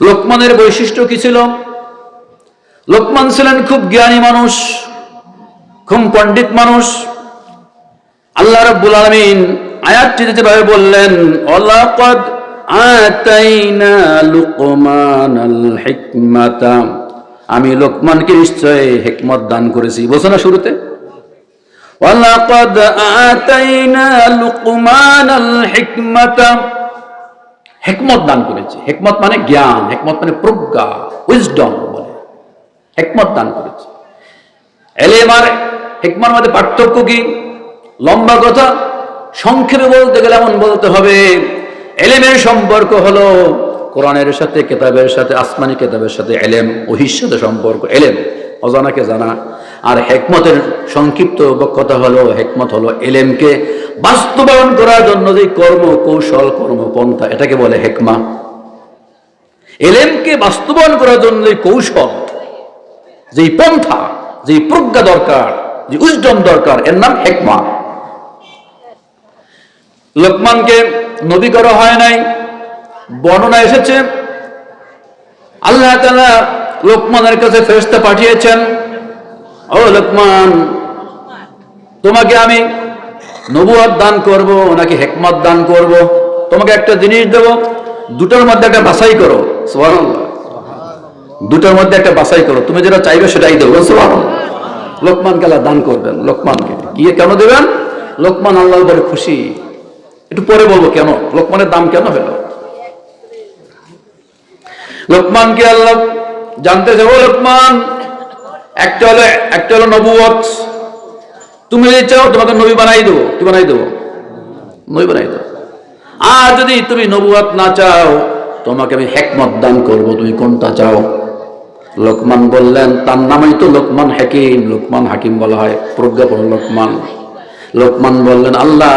লোকমানের বৈশিষ্ট্য কি ছিল? লোকমান ছিলেন খুব জ্ঞানী মানুষ, খুব পণ্ডিত মানুষ। আল্লাহ রাব্বুল আলামিন আয়াতটিতে যেভাবে বললেন, ওয়ালাকাদ আতাইনা লুকমানাল হিকমাতা, আমি লোকমানকে নিশ্চয় হিকমত দান করেছি। বলছো না শুরুতে, ওয়ালাকাদ আতাইনা লুকমানাল হিকমাতা, হিকমত দান করেছি। হিকমত মানে জ্ঞান, হিকমত মানে প্রজ্ঞা, উইজডম বলে, হিকমত দান করেছি। ইলম আর হিকমার মধ্যে পার্থক্য কি? লম্বা কথা, সংক্ষেপে বলতে গেলে এমন বলতে হবে, ইলমের সম্পর্ক হলো কোরআনের সাথে, কিতাবের সাথে, আসমানি কিতাবের সাথে ইলম, ওহীর সাথে সম্পর্ক ইলম, অজানাকে জানা। আর হিকমতের সংক্ষিপ্ত কথা হলো, হিকমত হলো ইলমকে বাস্তবায়ন করার জন্য যে কর্ম কৌশল, কর্মপন্থা, এটাকে বলে হিকমা। ইলমকে বাস্তবায়ন করার জন্য যে কৌশল, যে পন্থা, যে প্রজ্ঞা দরকার, যে উইজডম দরকার, এর নাম হিকমা। লোকমানকে নবী করা হয় নাই, বর্ণনা এসেছে আল্লাহ তাআলা লোকমানের কাছে ফেরেশতা পাঠিয়েছেন, ও লোকমান, তোমাকে আমি নবুয়ত দান করব নাকি হিকমত দান করব? তোমাকে একটা জিনিস দেব, দুটোর মধ্যে একটা বাছাই করো। সুবহানাল্লাহ, দুটোর মধ্যে একটা বাছাই করো, তুমি যেটা চাইবে সেটাই দেবো। সুবহানাল্লাহ। লোকমানকে আল্লাহ দান করবেন। লোকমানকে গিয়ে কেন দেবেন? লোকমান আল্লাহর উপরে খুশি। একটু পরে বলবো কেন, লোকমানের দাম কেন হলো। লোকমানকে আল্লাহ জানতে চাও, লোকমান, একটা হলো নবুয়ত, তুমি যদি চাও তোমাকে নবী বানাই দেবো। কি বানাই দেবো? নবী বানাই দেবো। আর যদি তুমি নবুয়ত না চাও, তোমাকে আমি হিকমত দান করব, তুমি কোনটা চাও? লোকমান বললেন, তার নামই তো লোকমান হাকিম, লোকমান হাকিম বলা হয়, প্রজ্ঞাপন লোকমান। লোকমান বললেন, আল্লাহ,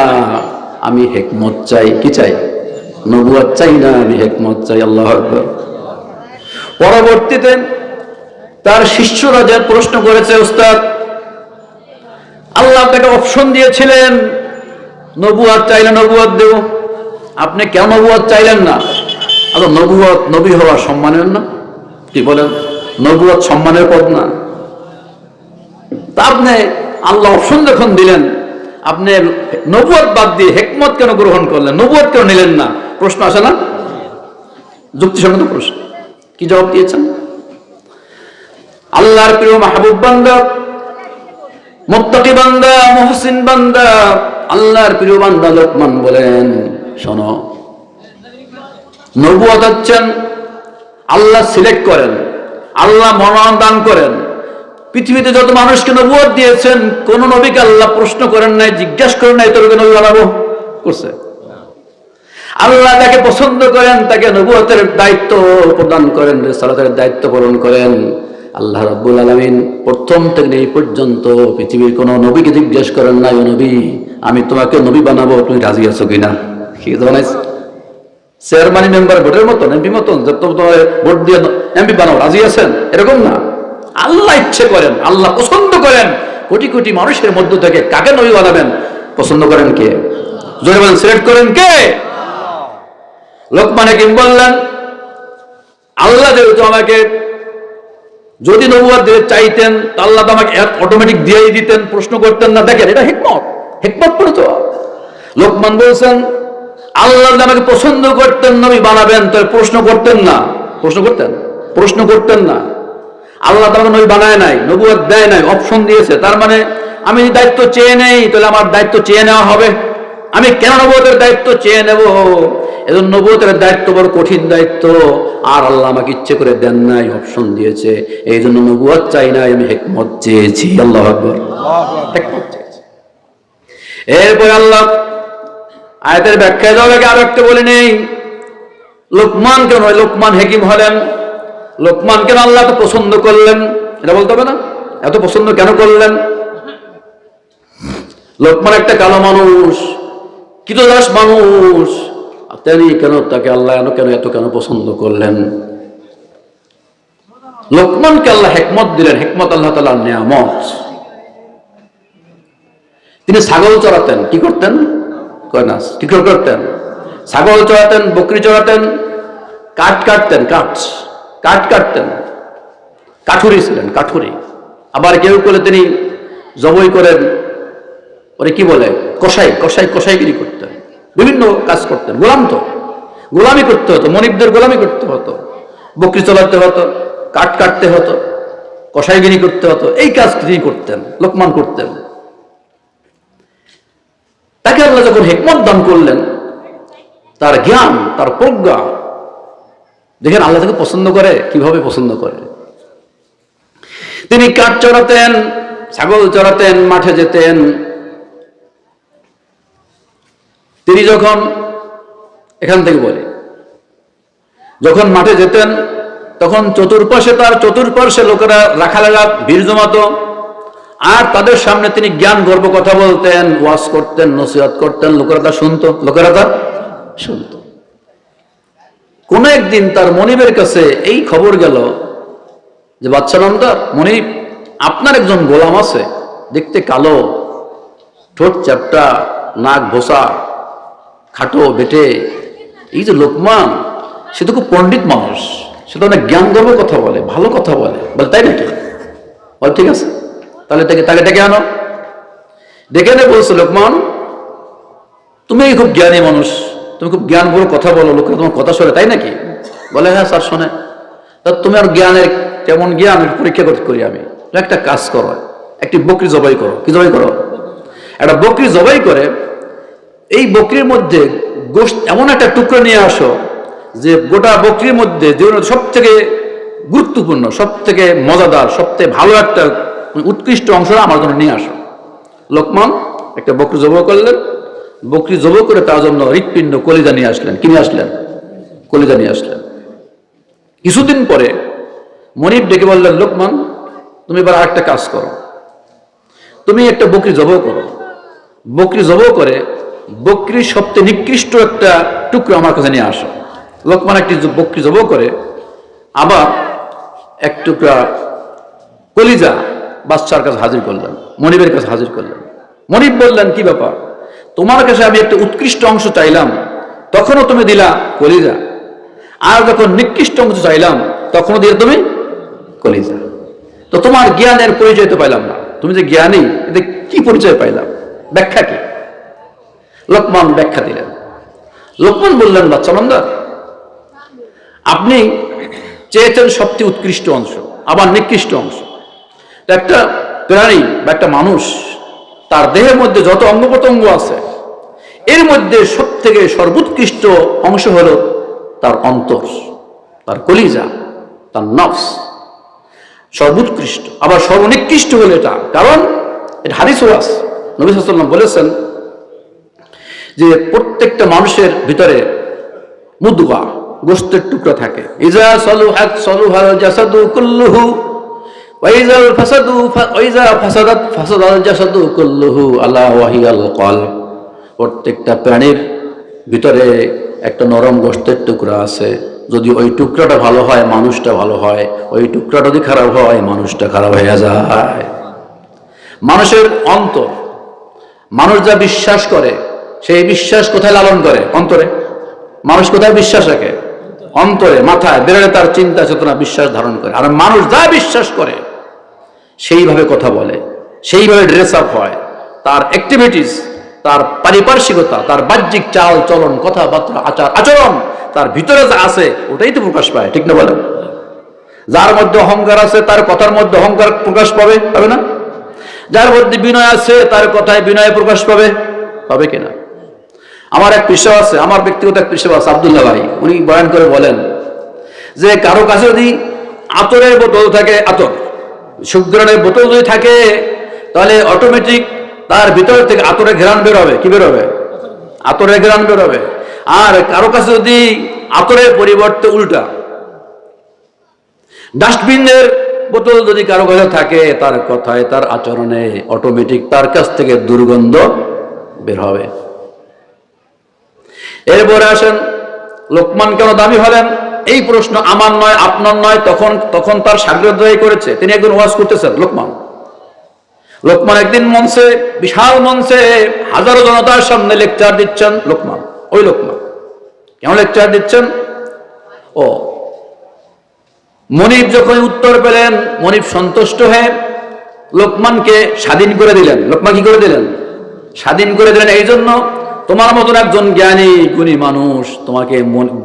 আমি হিকমত চাই। কি চাই? নবুয়ত চাই না, আমি হিকমত চাই। আল্লাহু আকবার। পরবর্তীতে তার শিষ্যরা যে প্রশ্ন করেছে, উস্তাদ, আল্লাহ আপনাকে অপশন দিয়েছিলেন, নবুয়ত চাইলে নবুয়ত দেব, আপনি কেন নবুয়ত চাইলেন না? আচ্ছা, নবুয়ত, নবী হওয়া সম্মানের না? কি বলেন? নবুয়ত সম্মানের পদ না? তা আপনি আল্লাহ অপশন যখন দিলেন, আপনি নবুয়ত বাদ দিয়ে হিকমত কেন গ্রহণ করলেন? নবুয়ত কেন নিলেন না? প্রশ্ন আসে না? যুক্তিসঙ্গত প্রশ্ন। কি জবাব দিয়েছেন? আল্লাহর প্রিয় মাহবুব বান্দা, মুত্তাকি বান্দা, মুহসিন বান্দা, আল্লাহর প্রিয় বান্দা লোকমান বলেন, শোনো, নবুয়ত হচ্ছেন আল্লাহ সিলেক্ট করেন, আল্লাহ মনোনয়ন দান করেন। পৃথিবীতে যত মানুষকে নবুয়ত দিয়েছেন, কোন নবীকে আল্লাহ প্রশ্ন করেন নাই, জিজ্ঞাসা করেন নাই তোকে নবী বানাবো? করছে? আল্লাহ যাকে পছন্দ করেন তাকে নবুয়তের দায়িত্ব প্রদান করেন, রিসালাতের দায়িত্ব পালন করেন। আল্লাহ রাব্বুল আলামিন প্রথম থেকে এই পর্যন্ত পৃথিবীর কোন নবীকে জিজ্ঞেস করেন নাই, ও নবী, আমি তোমাকে নবী বানাবো, তুমি রাজি আছো কিনা? কি বানাইছে? চেয়ারম্যান মেম্বার ভোটের মতন, এমপি মতন, তোমার ভোট দিয়ে এমপি বানাও, রাজি আছেন? এরকম না। আল্লাহ ইচ্ছে করেন, আল্লাহ পছন্দ করেন, কোটি কোটি মানুষের মধ্য থেকে কাকে নবী বানাবেন পছন্দ করেন কে? জোরে বলেন, সিলেক্ট করেন কে? লোকমান হাকিম বললেন, আল্লাহ যেহেতু আমাকে যদি নবুয়ত দিতে চাইতেন, আল্লাহ তো আমাকে অটোমেটিক দিয়েই দিতেন, প্রশ্ন করতেন না। দেখেন, এটা হিকমত, হিকমত পড়ে তো। লোকমান বলছেন, আল্লাহ আমাকে পছন্দ করতেন, নবী বানাবেন, তাহলে প্রশ্ন করতেন না। প্রশ্ন করতেন? প্রশ্ন করতেন না। আল্লাহ তোমাকে নবী বানায় নাই, নবুয়ত দেয় নাই, অপশন দিয়েছে। তার মানে আমি দায়িত্ব চেয়ে নেই, তাহলে আমার দায়িত্ব চেয়ে নেওয়া হবে। আমি কেন নবুয়তের দায়িত্ব চেয়ে নেব? এজন্য নবুয়তের দায়িত্ব বড় কঠিন দায়িত্ব, আর আল্লাহ আমাকে ইচ্ছে করে দেন নাই, অপশন দিয়েছে। এই জন্য নবুয়ত চাই নাই, আমি হিকমত চেয়েছি। আল্লাহু আকবার। হিকমত চেয়েছি। এরপর আল্লাহ আয়াতের ব্যাখ্যায় যাওয়ার আগে আরো একটা বলে নেই, লোকমান কেন, লোকমান হাকিম হলেন, লোকমান কেন আল্লাহ এত পছন্দ করলেন, এটা বলতে হবে না? এত পছন্দ কেন করলেন? লোকমান একটা কালো মানুষ, কৃতদাস মানুষ, তিনি কেন, তাকে আল্লাহ এত কেন পছন্দ করলেন? লোকমানকে আল্লাহ হিকমত দিলেন। হিকমত আল্লাহ তাআলার নিয়ামত। তিনি ছাগল চড়াতেন। কি করতেন? কি করতেন? ছাগল চড়াতেন, বকরি চড়াতেন। কাঠ কাটতেন, কাঠ কাটতেন, কাঠুরি ছিলেন, কাঠুরি। আবার কেউ করলে তিনি জবই করেন, ওরে কি বলে, কসাইগিরি করতেন, বিভিন্ন কাজ করতেন। গোলাম তো, গোলামি করতে হতো, মনিবদের গোলামি করতে হতো, বকরি চলাতে হতো, কাঠ কাটতে হতো, কসাইগিরি করতে হতো। এই কাজ তিনি করতেন, লোকমান করতেন। তাকে আল্লাহ যখন হিকমত দান করলেন, তার জ্ঞান, তার প্রজ্ঞা, দেখেন আল্লাহ তাকে পছন্দ করে, কিভাবে পছন্দ করে। তিনি কাঠ চড়াতেন, ছাগল চড়াতেন, মাঠে যেতেন। তিনি যখন, এখান থেকে বলে, যখন মাঠে যেতেন তখন চতুর্পাশে লোকেরা রাখা লাগা ভিড় জমাতো, আর তাদের সামনে তিনি জ্ঞান গর্ব কথা বলতেন, ওয়াজ করতেন, নসিহত করতেন, লোকেরা তা শুনতো। কোন একদিন তার মনিবের কাছে এই খবর গেল যে, বাদশা নামদার, মনিব, আপনার একজন গোলাম আছে, দেখতে কালো, ঠোঁট চ্যাপ্টা, নাক ভোসা, খাটো বেটে, এই যে লোকমান, সে তো খুব পণ্ডিত মানুষ, সে তো অনেক জ্ঞান গর্ব কথা বলে, ভালো কথা বলে। তাই নাকি? বল ঠিক আছে, তাহলে তাকে ডেকে আনো। ডেকে এনে বলছে, লোকমান, তুমি খুব জ্ঞানী মানুষ, তুমি খুব জ্ঞান বলে কথা বলো, লোকেরা তোমার কথা শোনে, তাই নাকি? বলে, হ্যাঁ স্যার শোনে। তা তুমি আর জ্ঞানের কেমন জ্ঞান পরীক্ষা করি আমি। একটা কাজ করো, একটি বকরি জবাই করো। কি জবাই করো? একটা বকরি জবাই করে এই বকরির মধ্যে গোশত এমন একটা টুকরো নিয়ে আসো যে গোটা বকরির মধ্যে জীবনের সব থেকে গুরুত্বপূর্ণ, সব থেকে মজাদার, সবথেকে ভালো একটা উৎকৃষ্ট অংশটা আমার জন্য নিয়ে আসো। লোকমান একটা বকরি জবাই করলেন, বকরি জবাই করে তার জন্য হৃৎপিণ্ড, কলিজা নিয়ে আসলেন। কি নিয়ে আসলেন? কলিজা নিয়ে আসলেন। কিছুদিন পরে মনিব ডেকে বললেন, লোকমান, তুমি এবার আরেকটা কাজ করো, তুমি একটা বকরি জবাই করো। বকরি জবাই করে বকরির সবচেয়ে নিকৃষ্ট একটা টুকরো আমার কাছে নিয়ে আসো। লোকমান একটি বকরি জবাই করে আবার এক টুকরা কলিজা বাদশার কাছে হাজির করলেন, মনিবের কাছে হাজির করলেন। মনিব বললেন, কি ব্যাপার, তোমার কাছে আমি একটা উৎকৃষ্ট অংশ চাইলাম, তখনও তুমি দিলা কলিজা, আর যখন নিকৃষ্ট অংশ চাইলাম তখনও দিয়ে তুমি কলিজা। তো তোমার জ্ঞানের পরিচয় তো পাইলাম না, তুমি যে জ্ঞানী, এতে কি পরিচয় পাইলাম, ব্যাখ্যা কি? লোকমান ব্যাখ্যা দিলেন। লোকমান বললেন, বাচ্চা বান্দা, আপনি চেয়েছেন সবচেয়ে উৎকৃষ্ট অংশ, আবার নিকৃষ্ট অংশ। একটা প্রাণী বা একটা মানুষ, তার দেহের মধ্যে যত অঙ্গ প্রত্যঙ্গ আছে, এর মধ্যে সব থেকে সর্বোৎকৃষ্ট অংশ হলো তার অন্তর, তার কলিজা, তার নফস, সর্বোৎকৃষ্ট। আবার সর্বনিকৃষ্ট হলো এটা, কারণ এটা হাদিস ওয়াস। নবী সাল্লাল্লাহু আলাইহি ওয়াসাল্লাম বলেছেন যে প্রত্যেকটা মানুষের ভিতরে মুদগা, গোশতের টুকরা থাকে। ইজা সালুহাত সালুহাল জাসাদু কুল্লুহু ওয়া ইজা ফাসাদাত ফাসাদাল জাসাদু কুল্লুহু আলা ওয়াহিয়াল কলব। প্রত্যেকটা প্রাণীর ভিতরে একটা নরম গোশতের টুকরা আছে, যদি ওই টুকরাটা ভালো হয় মানুষটা ভালো হয়, ওই টুকরাটা যদি খারাপ হয় মানুষটা খারাপ হয়ে যায়। মানুষের অন্তর, মানুষ যা বিশ্বাস করে সেই বিশ্বাস কোথায় লালন করে? অন্তরে। মানুষ কোথায় বিশ্বাস রাখে? অন্তরে, মাথায়, বেড়ে তার চিন্তা চেতনা বিশ্বাস ধারণ করে। আর মানুষ যা বিশ্বাস করে সেইভাবে কথা বলে, সেইভাবে ড্রেস আপ হয়, তার অ্যাক্টিভিটিস, তার পারিপার্শ্বিকতা, তার বাহ্যিক চাল চলন, কথাবার্তা, আচরণ, তার ভিতরে যা আছে ওটাই তো প্রকাশ পায়, ঠিক না বলেন? যার মধ্যে অহংকার আছে তার কথার মধ্যে অহংকার প্রকাশ পাবে না? যার মধ্যে বিনয় আছে তার কথায় বিনয় প্রকাশ পাবে কিনা? আমার এক পেশা আছে, আমার ব্যক্তিগত এক পেশা আছে, আব্দুল্লাহ ভাই, উনি বয়ান করে বলেন যে কারো কাছে যদি আতরের বোতল থাকে, আতর সুগ্রানের বোতল যদি থাকে, তাহলে অটোমেটিক তার ভিতর থেকে আতরের ঘ্রাণ বের হবে। কি বের হবে? আতরের ঘ্রাণ বের হবে। আর কারো কাছে যদি আতরের পরিবর্তে উল্টা ডাস্টবিনের বোতল যদি কারো কাছে থাকে, তার কথায়, তার আচরণে অটোমেটিক তার কাছ থেকে দুর্গন্ধ বের হবে। এরপরে আসেন, লোকমান কেন দামি হলেন? এই প্রশ্ন আমার নয়, আপনার নয়, তখন তার শাগির্দরাই করেছে। তিনি একদিন ওয়াজ করতেছেন, লোকমান একদিন মঞ্চে, বিশাল মঞ্চে হাজারো জনতার সামনে লেকচার দিচ্ছেন। লোকমান, ওই লোকমান কেন লেকচার দিচ্ছেন? ও মনিব যখন উত্তর পেলেন, মনিব সন্তুষ্ট হয়ে লোকমানকে স্বাধীন করে দিলেন। লোকমান কি করে দিলেন? স্বাধীন করে দিলেন। এই জন্য তোমার মতন একজন জ্ঞানী গুণী মানুষ, তোমাকে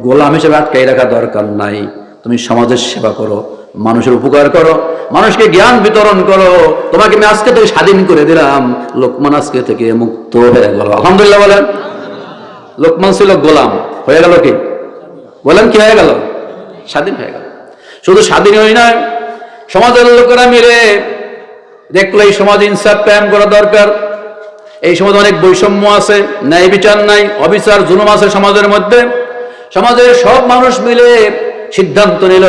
গোলাম হিসেবে আটকাই রাখা দরকার নাই। তুমি সমাজের সেবা করো, মানুষের উপকার করো, মানুষকে জ্ঞান বিতরণ করো। তোমাকে আমি আজকে থেকে স্বাধীন করে দিলাম। লোকমান আজকে থেকে মুক্ত হয়ে গেল। আলহামদুলিল্লাহ বলেন। লোকমান ছিল গোলাম, হয়ে গেল কি? বলেন কি হয়ে গেল? স্বাধীন হয়ে গেল। শুধু স্বাধীন হই না, সমাজের লোকেরা মিলে দেখলো এই সমাজ ইনসাফ কায়েম করা দরকার। এই সমাজে অনেক বৈষম্য আছে, ন্যায় বিচার নাই, অবিচার জুলুম আছে সমাজের মধ্যে। সমাজের সব মানুষ মিলে সিদ্ধান্ত নিল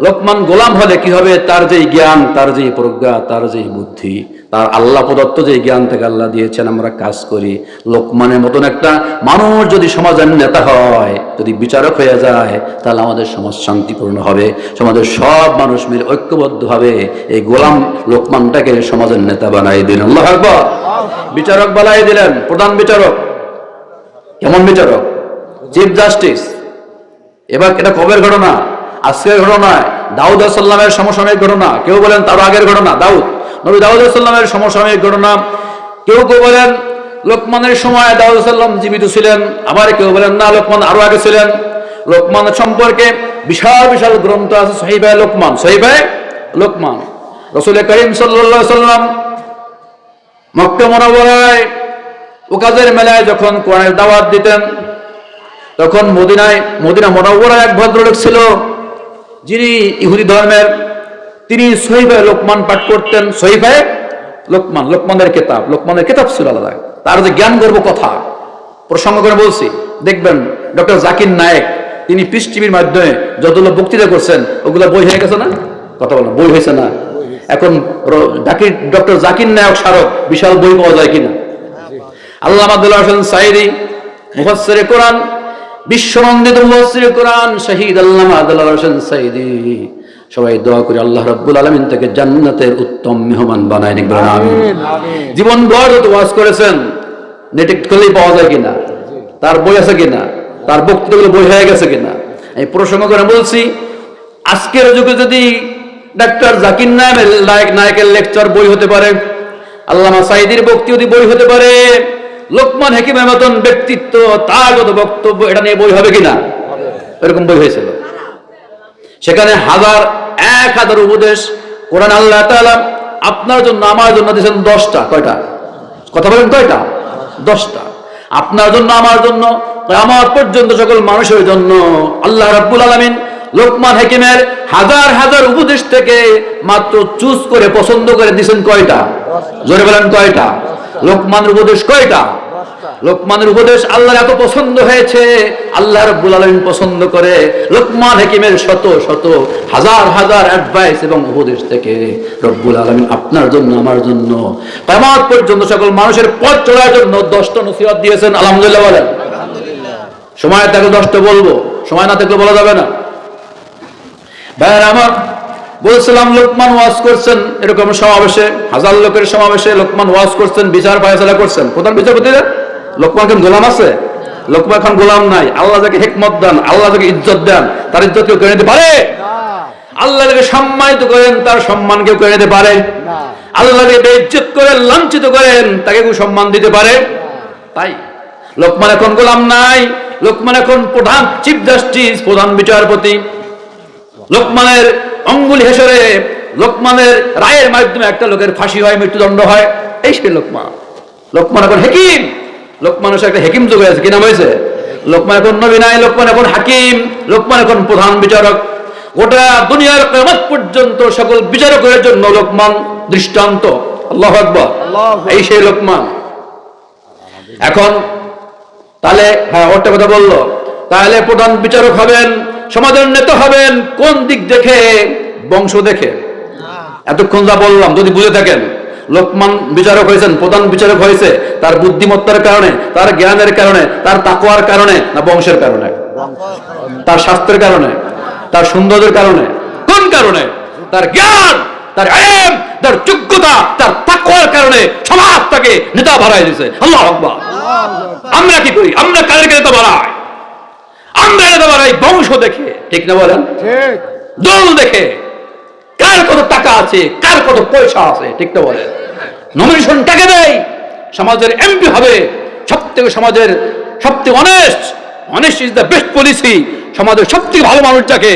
লোকমান গোলাম হলে কি হবে, তার যেই জ্ঞান, তার যেই প্রজ্ঞা, তার যেই বুদ্ধি, তার আল্লাহ প্রদত্ত যে জ্ঞান থেকে আল্লাহ দিয়েছেন, আমরা কাজ করি। লোকমানের মতন একটা মানুষ যদি সমাজের নেতা হয়, যদি বিচারক হয়ে যায়, তাহলে আমাদের সমাজ শান্তিপূর্ণ হবে। সমাজের সব মানুষ মিলে ঐক্যবদ্ধভাবে এই গোলাম লোকমানটাকে সমাজের নেতা বানাই দিলেন। আল্লাহু আকবার। বিচারক বানাই দিলেন, প্রধান বিচারক। কেমন বিচারক? Chief justice. এবার এটা কবের ঘটনা? আজকের ঘটনা, দাউদ আলাইহিস সালামের সমসাময়িক ঘটনা। কেউ বলেন তারও আগের ঘটনা, নবী দাউদ আলাইহিস সালামের সমসাময়িক ঘটনা। কেউ কেউ বলেন লোকমানের সময় দাউদ আলাইহিস সালাম জীবিত ছিলেন, আবার কেউ বলেন না লোকমান আরো আগে ছিলেন। লোকমান সম্পর্কে বিশাল বিশাল গ্রন্থ আছে, সহিফায়ে লোকমান, সহিফায়ে লোকমান। রাসূল করিম সাল্লাল্লাহু আলাইহি ওয়াসাল্লাম মক্কা মুনাওয়ারায় ওয়াজের মেলায় যখন কোরআনের দাওয়াত দিতেন, তখন মদিনা মুনাওয়ারায় এক ভদ্রলোক ছিল যিনি ইহুদি ধর্মের। তিনি সহিফায়ে লোকমান পাঠ করতেন। সহিফায়ে লোকমান, লোকমানের কিতাব ছিল আলাদা। তার যে জ্ঞান গর্ব কথা প্রসঙ্গ করে বলছি, দেখবেন ডক্টর জাকির নায়েক, তিনি পিস টিভির মাধ্যমে যতগুলো বক্তৃতা করছেন, ওগুলো বই হয়ে গেছে না? কথা বলেন, বই হয়েছে না? এখন ডক্টর জাকির নায়েক স্মারক বিশাল বই পাওয়া যায় কিনা? আল্লামা আব্দুল্লাহ হোসেন সাঈদী, মুফাসসিরে কোরআন, বিশ্বনন্দিত মুফাসসিরে কোরআন শহীদ আল্লামা আব্দুল্লাহ হোসেন সাঈদী, সবাই দোয়া করি আল্লাহ রাব্বুল আলামিন তাকে জান্নাতের উত্তম মেহমান বানায় নিক, বলেন আমিন। জীবন ভর যত ওয়াজ করেছেন, নেটে খুলেই পাওয়া যায় কিনা? তার বই আছে কিনা? তার বক্তব্যগুলো বই হয়ে গেছে কিনা? এই প্রসঙ্গ করে বলছি, আজকের যুগে যদি ডাক্তার জাকির নায়েকের লেকচার বই হতে পারে, আল্লামা সাঈদীর বক্তব্য যদি বই হতে পারে, লোকমান হাকিমের মতন ব্যক্তিত্ব, তার যত বক্তব্য, এটা নিয়ে বই হবে কিনা? এরকম বই হয়েছিল। সেখানে 1000 উপদেশ কোরআন আল্লাহ তাআলা আপনার জন্য আমার জন্য দিয়েছেন 10টা। কয়টা? কথা বলেন, কয়টা? 10টা। আপনার জন্য আমার জন্য কিয়ামত পর্যন্ত সকল মানুষের জন্য আল্লাহ রাব্বুল আলামিন লোকমান হাকিমের 1000 উপদেশ থেকে মাত্র চুজ করে পছন্দ করে দিয়েছেন কয়টা? জোরে বলেন, কয়টা? লোকমানের উপদেশ কয়টা? লোকমানের উপদেশ আল্লাহর এত পছন্দ হয়েছে, আল্লাহ রাব্বুল আলামিন পছন্দ করে লোকমান হাকিমের শত শত হাজার অ্যাডভাইস এবং উপদেশ থেকে রব্বুল আলামিন আপনার জন্য আমার জন্য কিয়ামত পর্যন্ত সকল মানুষের পথ চলার জন্য 10টা নসিহত দিয়েছেন। আলহামদুলিল্লাহ বলেন। সময় থাকলে 10টা বলবো, সময় না থাকলে বলা যাবে না। ভাইয়ের আমার, বলছিলাম লোকমান ওয়াজ করছেন এরকম সমাবেশে, 1000 লোকের সমাবেশে লোকমান ওয়াজ করছেন, বিচার ফায়সালা করছেন। প্রধান বিচারপতিরা লোকমান এখন গোলাম আছে? লোকমান এখন গোলাম নাই। আল্লাহ যাকে হিকমত দেন, আল্লাহ যাকে ইজ্জত দেন, তার ইজ্জত কেউ কেড়ে নিতে পারে? আল্লাহ যাকে সম্মানিত করেন, তার সম্মান কেউ কেড়ে নিতে পারে? আল্লাহ যাকে বেইজ্জত করেন, লাঞ্ছিত করেন, তাকে কেউ সম্মান দিতে পারে? তাই লোকমান এখন গোলাম নাই। লোকমান এখন প্রধান চিফ জাস্টিস, প্রধান বিচারপতি। লোকমানের অঙ্গুলি হেসরে, লোকমানের রায়ের মাধ্যমে একটা লোকের ফাঁসি হয়, মৃত্যুদণ্ড হয়। এই সে লোকমান এখন হাকিম। লোকমান একটা হাকিম যুগ হয়েছে, কি নাম হয়েছে? লোকমান এখন নবী নাই, লোকমান এখন হাকিম, লোকমান এখন প্রধান বিচারক। গোটা দুনিয়ার কিয়ামত পর্যন্ত সকল বিচারকের জন্য লোকমান দৃষ্টান্ত। আল্লাহু আকবার। এই সেই লোকমান। এখন তাহলে হ্যাঁ, ওটা কথা বললো, তাহলে প্রধান বিচারক হবেন, সমাজের নেতা হবেন কোন দিক দেখে? বংশ দেখে। এতক্ষণ যা বললাম যদি বুঝে থাকেন, লোকমান বিচারক হয়েছেন, প্রধান বিচারক হয়েছে তার বুদ্ধিমত্তার কারণে, তার জ্ঞানের কারণে, তার তাকওয়ার কারণে, না বংশের কারণে? তার স্বাস্থ্যের কারণে, তার সৌন্দর্যের কারণে? কোন কারণে? তার জ্ঞান, তার ইলম, তার যোগ্যতা, তার তাকওয়ার কারণে সমাজ তাকে নেতা বানাই দিয়েছে। আল্লাহু আকবার। আমরা কি করি? আমরা কাদেরকে নেতা বানাই? আমরা নেতা বানাই বংশ দেখে। ঠিক না বলেন? ঠিক। দল দেখে কার কত টাকা আছে, কার কত পয়সা আছে, ঠিক না বলেন? নমিনেশন টাকা দেয়, সমাজের এমপি হবে, সমাজের সবথেকে honest is the best policy. সমাজের সবথেকে ভালো মানুষ যাকে,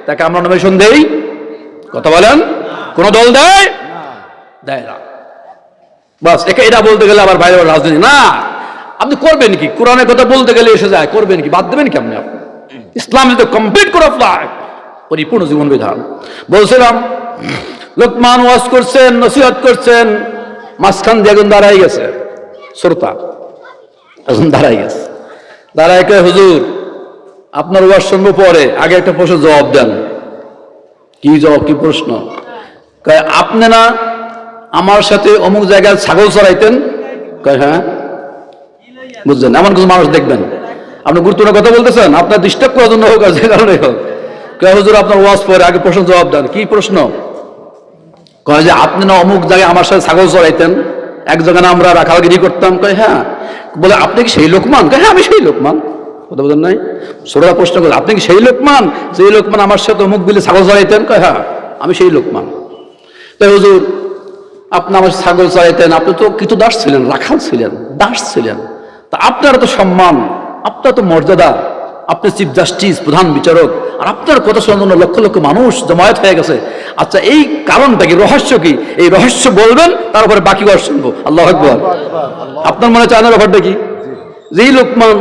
তাকে আমরা নমিনেশন দেই। কথা বলেন? কোন দল দেয়? দেয় না। বাস এটা বলতে গেলে আবার বাইরে রাজনীতি না। আপনি করবেন কি? কোরআনের কথা বলতে গেলে এসে যায়, করবেন কি? বাদ দেবেন কি আপনি? Islam is the complete code of life, পরিপূর্ণ জীবন বিধান। বলছিলাম লোকমান ওয়াজ করছেন, নসিহত করছেন, মাঝখান দিয়ে একজন দাঁড়াই গেছে, শ্রোতা এখন দাঁড়াই গেছে, দাঁড়ায় কয় হুজুর আপনার ওয়াজ শুনবো পরে, আগে একটা প্রশ্ন জবাব দেন। কি জবাব, কি প্রশ্ন? কয় আপনি না আমার সাথে অমুক জায়গায় ছাগল চড়াইতেন? কয় হ্যাঁ। বুঝছেন? এমন কিছু মানুষ দেখবেন, আপনি গুরুত্বপূর্ণ কথা বলতেছেন, আপনার ডিস্টার্ব করার জন্য হোক, আর যে কারণে হোক। কয় হুজুর আপনার ওয়াজ পরে, আগে প্রশ্ন জবাব দেন। কি প্রশ্ন? কয় যে আপনি না অমুক জায়গায় আমার সাথে ছাগল চড়াইতেন, এক জায়গায় আমরা রাখালগিরি করতাম। কয় হ্যাঁ। বলে আপনি কি সেই লোকমান? কয় হ্যাঁ আমি সেই লোকমান। কথা বলেন নাই? ছোটরা প্রশ্ন করে আপনি কি সেই লোকমান, সেই লোকমান আমার সাথে অমুক বিলে ছাগল চড়াইতেন? কয় হ্যাঁ আমি সেই লোকমান। তাই হুজুর আপনি আমার ছাগল চড়াইতেন, আপনি তো কিছু দাস ছিলেন, রাখাল ছিলেন, দাস ছিলেন, তা আপনার তো সম্মান, আপনার তো মর্যাদা, আপনি চিফ জাস্টিস, প্রধান বিচারক, আর আপনার কথা শোনার জন্য লক্ষ লক্ষ মানুষ জমায়েত হয়ে গেছে। আচ্ছা এই কারণটা কি, রহস্য কি? এই রহস্য বলবেন, তারপরে বাকি কথা শুনবো। আল্লাহু আকবার। আপনার মনে চায় না ব্যাপারটা কি? যেই লোকমান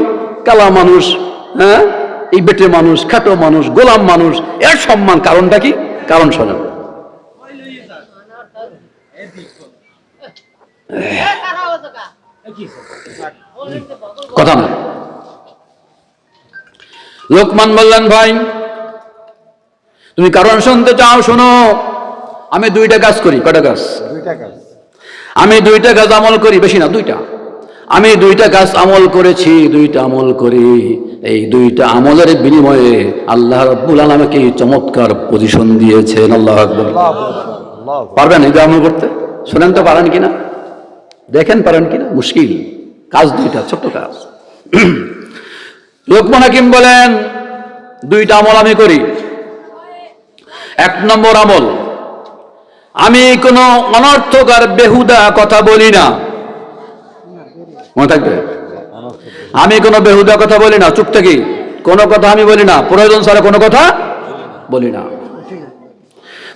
কালা মানুষ, হ্যাঁ, এই বেটে মানুষ, খাটো মানুষ, গোলাম মানুষ, এর সম্মান কারণটা কি? কারণ শোনেন। কথা না। লোকমান বললেন ভাই তুমি কারণ শুনতে চাও, শোনো। আমি দুইটা কাজ করি। কয়টা কাজ? আমি দুইটা কাজ আমল করি, বেশি না, দুইটা। আমি দুইটা কাজ আমল করেছি, দুইটা আমল করি। এই দুইটা আমলের বিনিময়ে আল্লাহ রাব্বুল আলামিন আমাকে চমৎকার পজিশন দিয়েছেন। আল্লাহু আকবার। পারবেন এই আমল করতে? শোনেন তো পারেন কিনা, দেখেন পারেন কিনা। মুশকিল কাজ দুইটা, ছোট্ট কাজ। লোকমান হাকিম বলেন দুইটা আমল আমি করি। এক নম্বর আমল, আমি কোনো অনর্থক আর বেহুদা কথা বলি না। মনে থাকবে, আমি কোনো বেহুদা কথা বলি না। চুপ থাকি, কোনো কথা আমি বলি না, প্রয়োজন ছাড়া কোনো কথা বলি না,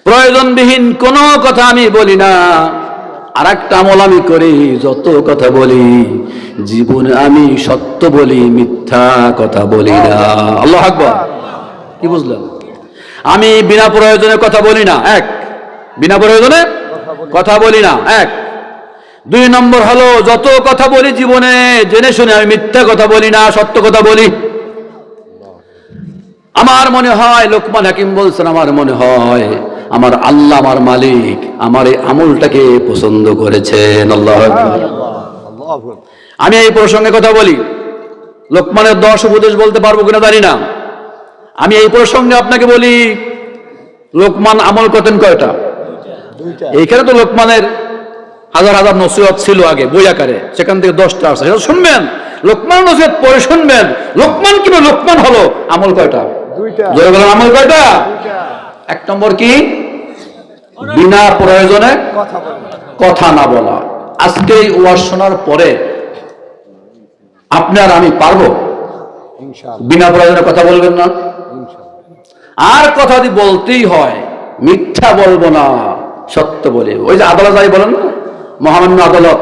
প্রয়োজনবিহীন কোনো কথা আমি বলি না। আর একটা আমল আমি করি, যত কথা বলি জীবনে আমি সত্য বলি, মিথ্যা কথা বলি না। আল্লাহু আকবার। কি বুঝলেন? আমি বিনা প্রয়োজনে কথা বলি না, এক। বিনা প্রয়োজনে কথা বলি না, এক। দুই নম্বর হলো যত কথা বলি জীবনে জেনে শুনে আমি মিথ্যা কথা বলি না, সত্য কথা বলি। আমার মনে হয়, লোকমান হাকিম বলছেন, আমার মনে হয় আমার আল্লাহ, আমার মালিক আমার এই আমলটাকে পছন্দ করেছেন। আল্লাহু আকবার। আমি এই প্রসঙ্গে কথা বলি, লোকমানের 10 উপদেশ বলতে পারবো কিনা জানি না। আমি এই প্রসঙ্গে আপনাকে বলি, লোকমান আমল করতেন কয়টা? এইখানে তো লোকমানের হাজার হাজার নসিহত ছিল আগে বই আকারে, সেখান থেকে 10টা আছে, সেটা শুনবেন। লোকমান নসিহত পরে শুনবেন, লোকমান কিভাবে লোকমান হলো। আমল কয়টা? জোরে বলেন, আমল কয়টা? এক নম্বর কি? বিনা প্রয়োজনে কথা না বলা। আজকে এই ওয়াজ শোনার পরে আপনি আর আমি পারবো বিনা প্রয়োজনে কথা বলবেন না। আর কথা যদি বলতেই হয় মিথ্যা বলবো না, সত্য বলিব। ওই যে আদালত যাই বলেন না, মহামান্য আদালত,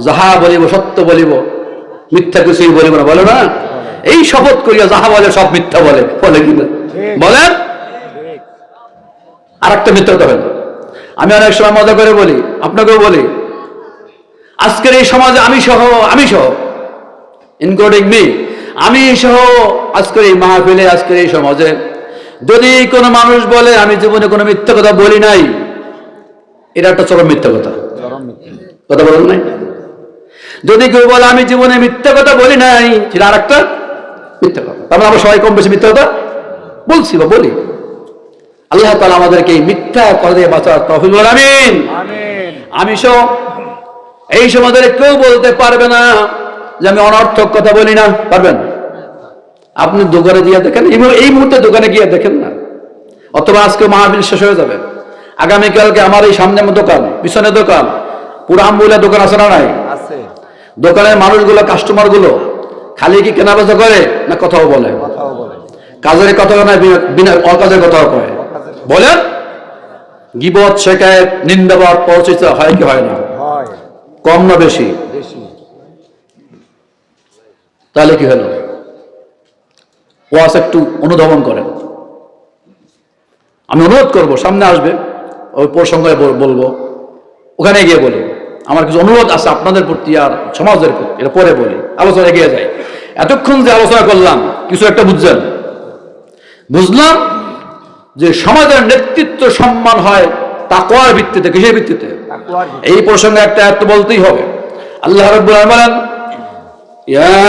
যাহা বলিব সত্য বলিব, মিথ্যা কিছুই বলিব না, বলে না? এই শপথ করিয়া যাহা বলে সব মিথ্যা বলে, বলে কিনা বলেন? আর একটা মিথ্যা কথা বলেন। আমি অনেক সময় মজা করে বলি, আপনাকেও বলি, আজকের এই সমাজে আমি সহ ইনক্লুডিং মি, আমি সহ আজকের এই মাহফিলে, আজকের এই সমাজে যদি কোনো মানুষ বলে আমি জীবনে কোনো মিথ্যা কথা বলি নাই, এটা একটা চরম মিথ্যা কথা। কথা বলেন নাই? যদি কেউ বলে আমি জীবনে মিথ্যা কথা বলি নাই, সেটা আর একটা মিথ্যা কথা। তারপরে আমরা সবাই কম বেশি মিথ্যা কথা বলছি বা বলি। আল্লাহ তাআলা আমাদেরকে এই মিথ্যা কথা দিয়ে বাঁচার তৌফিক দান। আমিন। আমি সহ এই সমাজের কেউ বলতে পারবে না যে আমি অনর্থক কথা বলি না। পারবেন? আপনি দোকানে গিয়ে দেখেন, এই মুহূর্তে দোকানে গিয়ে দেখেন না, অথবা আজকে মাহফিল শেষ হয়ে যাবে, আগামীকালকে আমার এই সামনে দোকান, পিছনে দোকান, পুরো আমবুলা দোকান আছে না নাই? দোকানের মানুষগুলো, কাস্টমার গুলো খালি কি কেনাবেচা করে না কথাও বলে? কাজের কথা না, বিনা অকাজের কথাও কয়? বলেন, গীবত, শেখায়ত, নিন্দাবাদ, পরচর্চা হয় কি হয় না? কম না বেশি? তাহলে কি হলো? ওয়াজ একটু অনুধাবন করেন। আমি অনুরোধ করব, সামনে আসবে, ওই প্রসঙ্গে বলবো, ওখানে গিয়ে বলি। আমার কিছু অনুরোধ আছে আপনাদের প্রতি আর সমাজের প্রতি, এটা পরে বলি, আলোচনা এগিয়ে যায়। এতক্ষণ যে আলোচনা করলাম, কিছু একটা বুঝলাম যে সমাজের নেতৃত্ব সম্মান হয় তাকওয়ার ভিত্তিতে। কিসের ভিত্তিতে? এই প্রসঙ্গে একটা আয়াত বলতেই হবে। আল্লাহ রাব্বুল আলামিন বলেন, ইয়া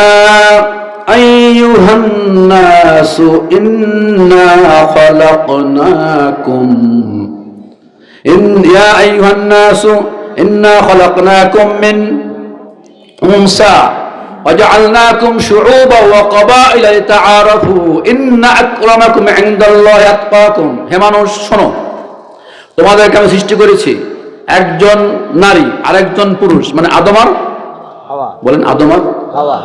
আইয়ুহান নাসু ইন্না খালাকনাকুম ইয়া আইয়ুহান নাসু ইন্না খালাকনাকুম মিন উনসা وجعلناكم شعوبا وقبائل لتعارفوا إن أكرمكم عند الله أتقاكم। হে মানুষ শোনো, তোমাদেরকে আমি সৃষ্টি করেছি একজন নারী আর একজন পুরুষ, মানে আদম আর হাওয়া। বলেন, আদম আর হাওয়া।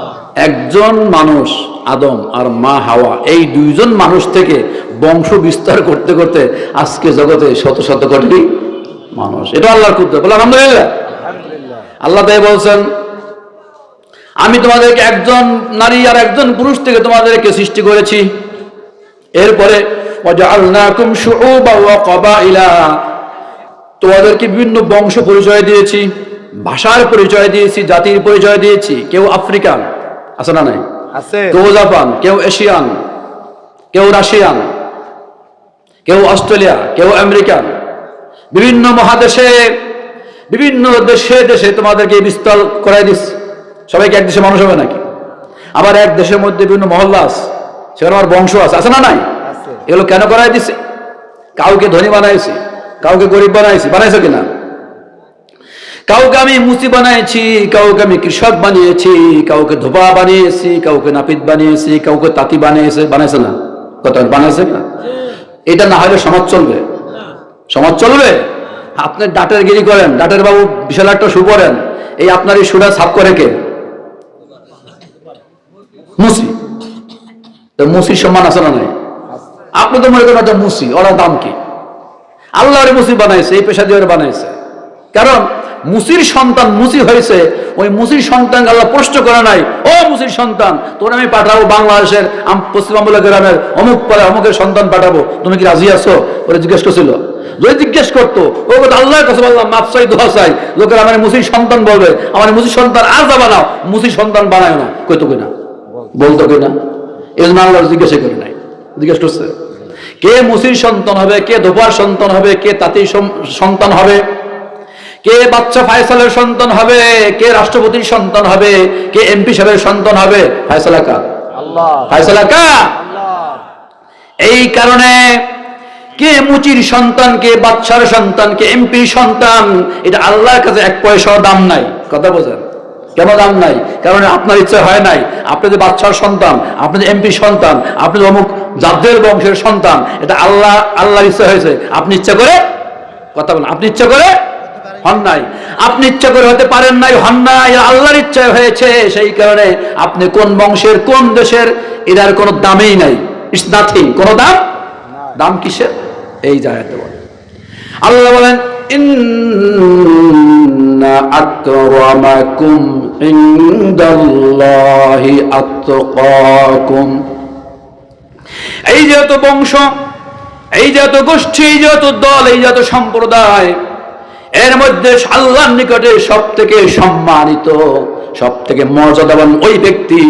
একজন মানুষ আদম আর মা হাওয়া, এই দুইজন মানুষ থেকে বংশ বিস্তার করতে করতে আজকে জগতে শত শত কোটি মানুষ। এটা আল্লাহর কুদরত। বলে আলহামদুলিল্লাহ। আল্লাহ তাই বলছেন, আমি তোমাদেরকে একজন নারী আর একজন পুরুষ থেকে তোমাদেরকে সৃষ্টি করেছি। এরপরে ওয়াজআলনাকুম শুউবা ওয়া ক্বাবাইলা, তোমাদেরকে বিভিন্ন বংশ পরিচয় দিয়েছি, ভাষার পরিচয় দিয়েছি, জাতির পরিচয় দিয়েছি। কেউ আফ্রিকান আছে না নাই? আছে। কেউ জাপান, কেউ এশিয়ান, কেউ রাশিয়ান, কেউ অস্ট্রেলিয়া, কেউ আমেরিকান। বিভিন্ন মহাদেশে, বিভিন্ন দেশে দেশে তোমাদেরকে বিস্তার করাই দিচ্ছি। সবাইকে এক দেশের মানুষ হবে নাকি? আবার এক দেশের মধ্যে বিভিন্ন মহল্লা আছে, সেখানে আমার বংশ আছে না নাই? এগুলো কেন করাই দিছি? কাউকে ধনী বানাইছি, কাউকে গরিব বানাইছি, বানাইছো কিনা? কাউকে আমি মুসি বানাইছি, কাউকে আমি কৃষক বানিয়েছি, কাউকে ধোপা বানিয়েছি, কাউকে নাপিত বানিয়েছি, কাউকে তাঁতি বানাইছে না? কত বানাইছে না? এটা না হলে সমাজ চলবে? সমাজ চলবে? আপনি ডাটের গিরি করেন, ডাটের বাবু বিশাল একটা শু করেন, এই আপনার এই সুরা সাফ করে কে? মুসি। তো মুসির সম্মান আছে না নাই? আপনি তো মনে করেন ওটা মুসি, ওরা দাম কি? আল্লাহরে মুসি বানাইছে, এই পেশা দিয়ে বানাইছে। কারণ মুসির সন্তান মুসি হয়েছে, ওই মুসির সন্তান আল্লাহ প্রশ্ন করে নাই, ও মুসির সন্তান, তোর আমি পাঠাবো বাংলাদেশের পশ্চিমবাংলা গ্রামের অমুক পাড়া অমুকের সন্তান পাঠাবো, তুমি কি রাজি আছো? ওরা জিজ্ঞেস করছিল। যদি জিজ্ঞেস করতো, ও আল্লাহ কাছে বললাম মাপ চাই, দোয়া চাই, লোকের আমার মুসির সন্তান বলবে, আমার মুসির সন্তান আর যা বানাও, মুসির সন্তান বানায় না, কইতো কিনা? বলতো কিনা? এই জন্য আল্লাহ জিজ্ঞাসা করে নাই। জিজ্ঞেস করছে কে মুসির সন্তান হবে, কে ধোপার সন্তান হবে, কে তাঁতির সন্তান হবে, কে বাচ্চা ফায়সালের সন্তান হবে, কে রাষ্ট্রপতির সন্তান হবে, কে এমপি সাহেবের সন্তান হবে? ফায়সালা কার? আল্লাহ। ফায়সালা কার? আল্লাহ। এই কারণে কে মুচির সন্তান, কে বাচ্চার সন্তান, কে এমপি সন্তান, এটা আল্লাহর কাছে এক পয়সাও দাম নাই। কথা বোঝেন? কেন দাম নাই? কারণ আপনার ইচ্ছা হয় নাই। আপনি যে বাচ্চার সন্তান, আপনি যে এমপি সন্তান, আপনি অমুক জাতের বংশের সন্তান, এটা আল্লাহর ইচ্ছা হয়েছে। আপনি ইচ্ছা করে, কথা বলেন, আপনি ইচ্ছা করে হন নাই, আপনি ইচ্ছা করে হতে পারেন নাই, হন নাই, আল্লাহর ইচ্ছা হয়েছে। সেই কারণে আপনি কোন বংশের, কোন দেশের, এটার কোনো দামেই নাই। ইটস নাথিং, কোনো দাম কিসের? এই জায়গাতে বলেন আল্লাহ বলেন, ইন্না আকরামাকুম ইনদাল্লাহি আতকাকুম। এই যে এত বংশ, এই যে এত গোষ্ঠী, এই যে এত দল, এই যে এত সম্প্রদায়, এর মধ্যে আল্লাহর নিকটে সব থেকে সম্মানিত, সব থেকে মর্যাদাবান ওই ব্যক্তি,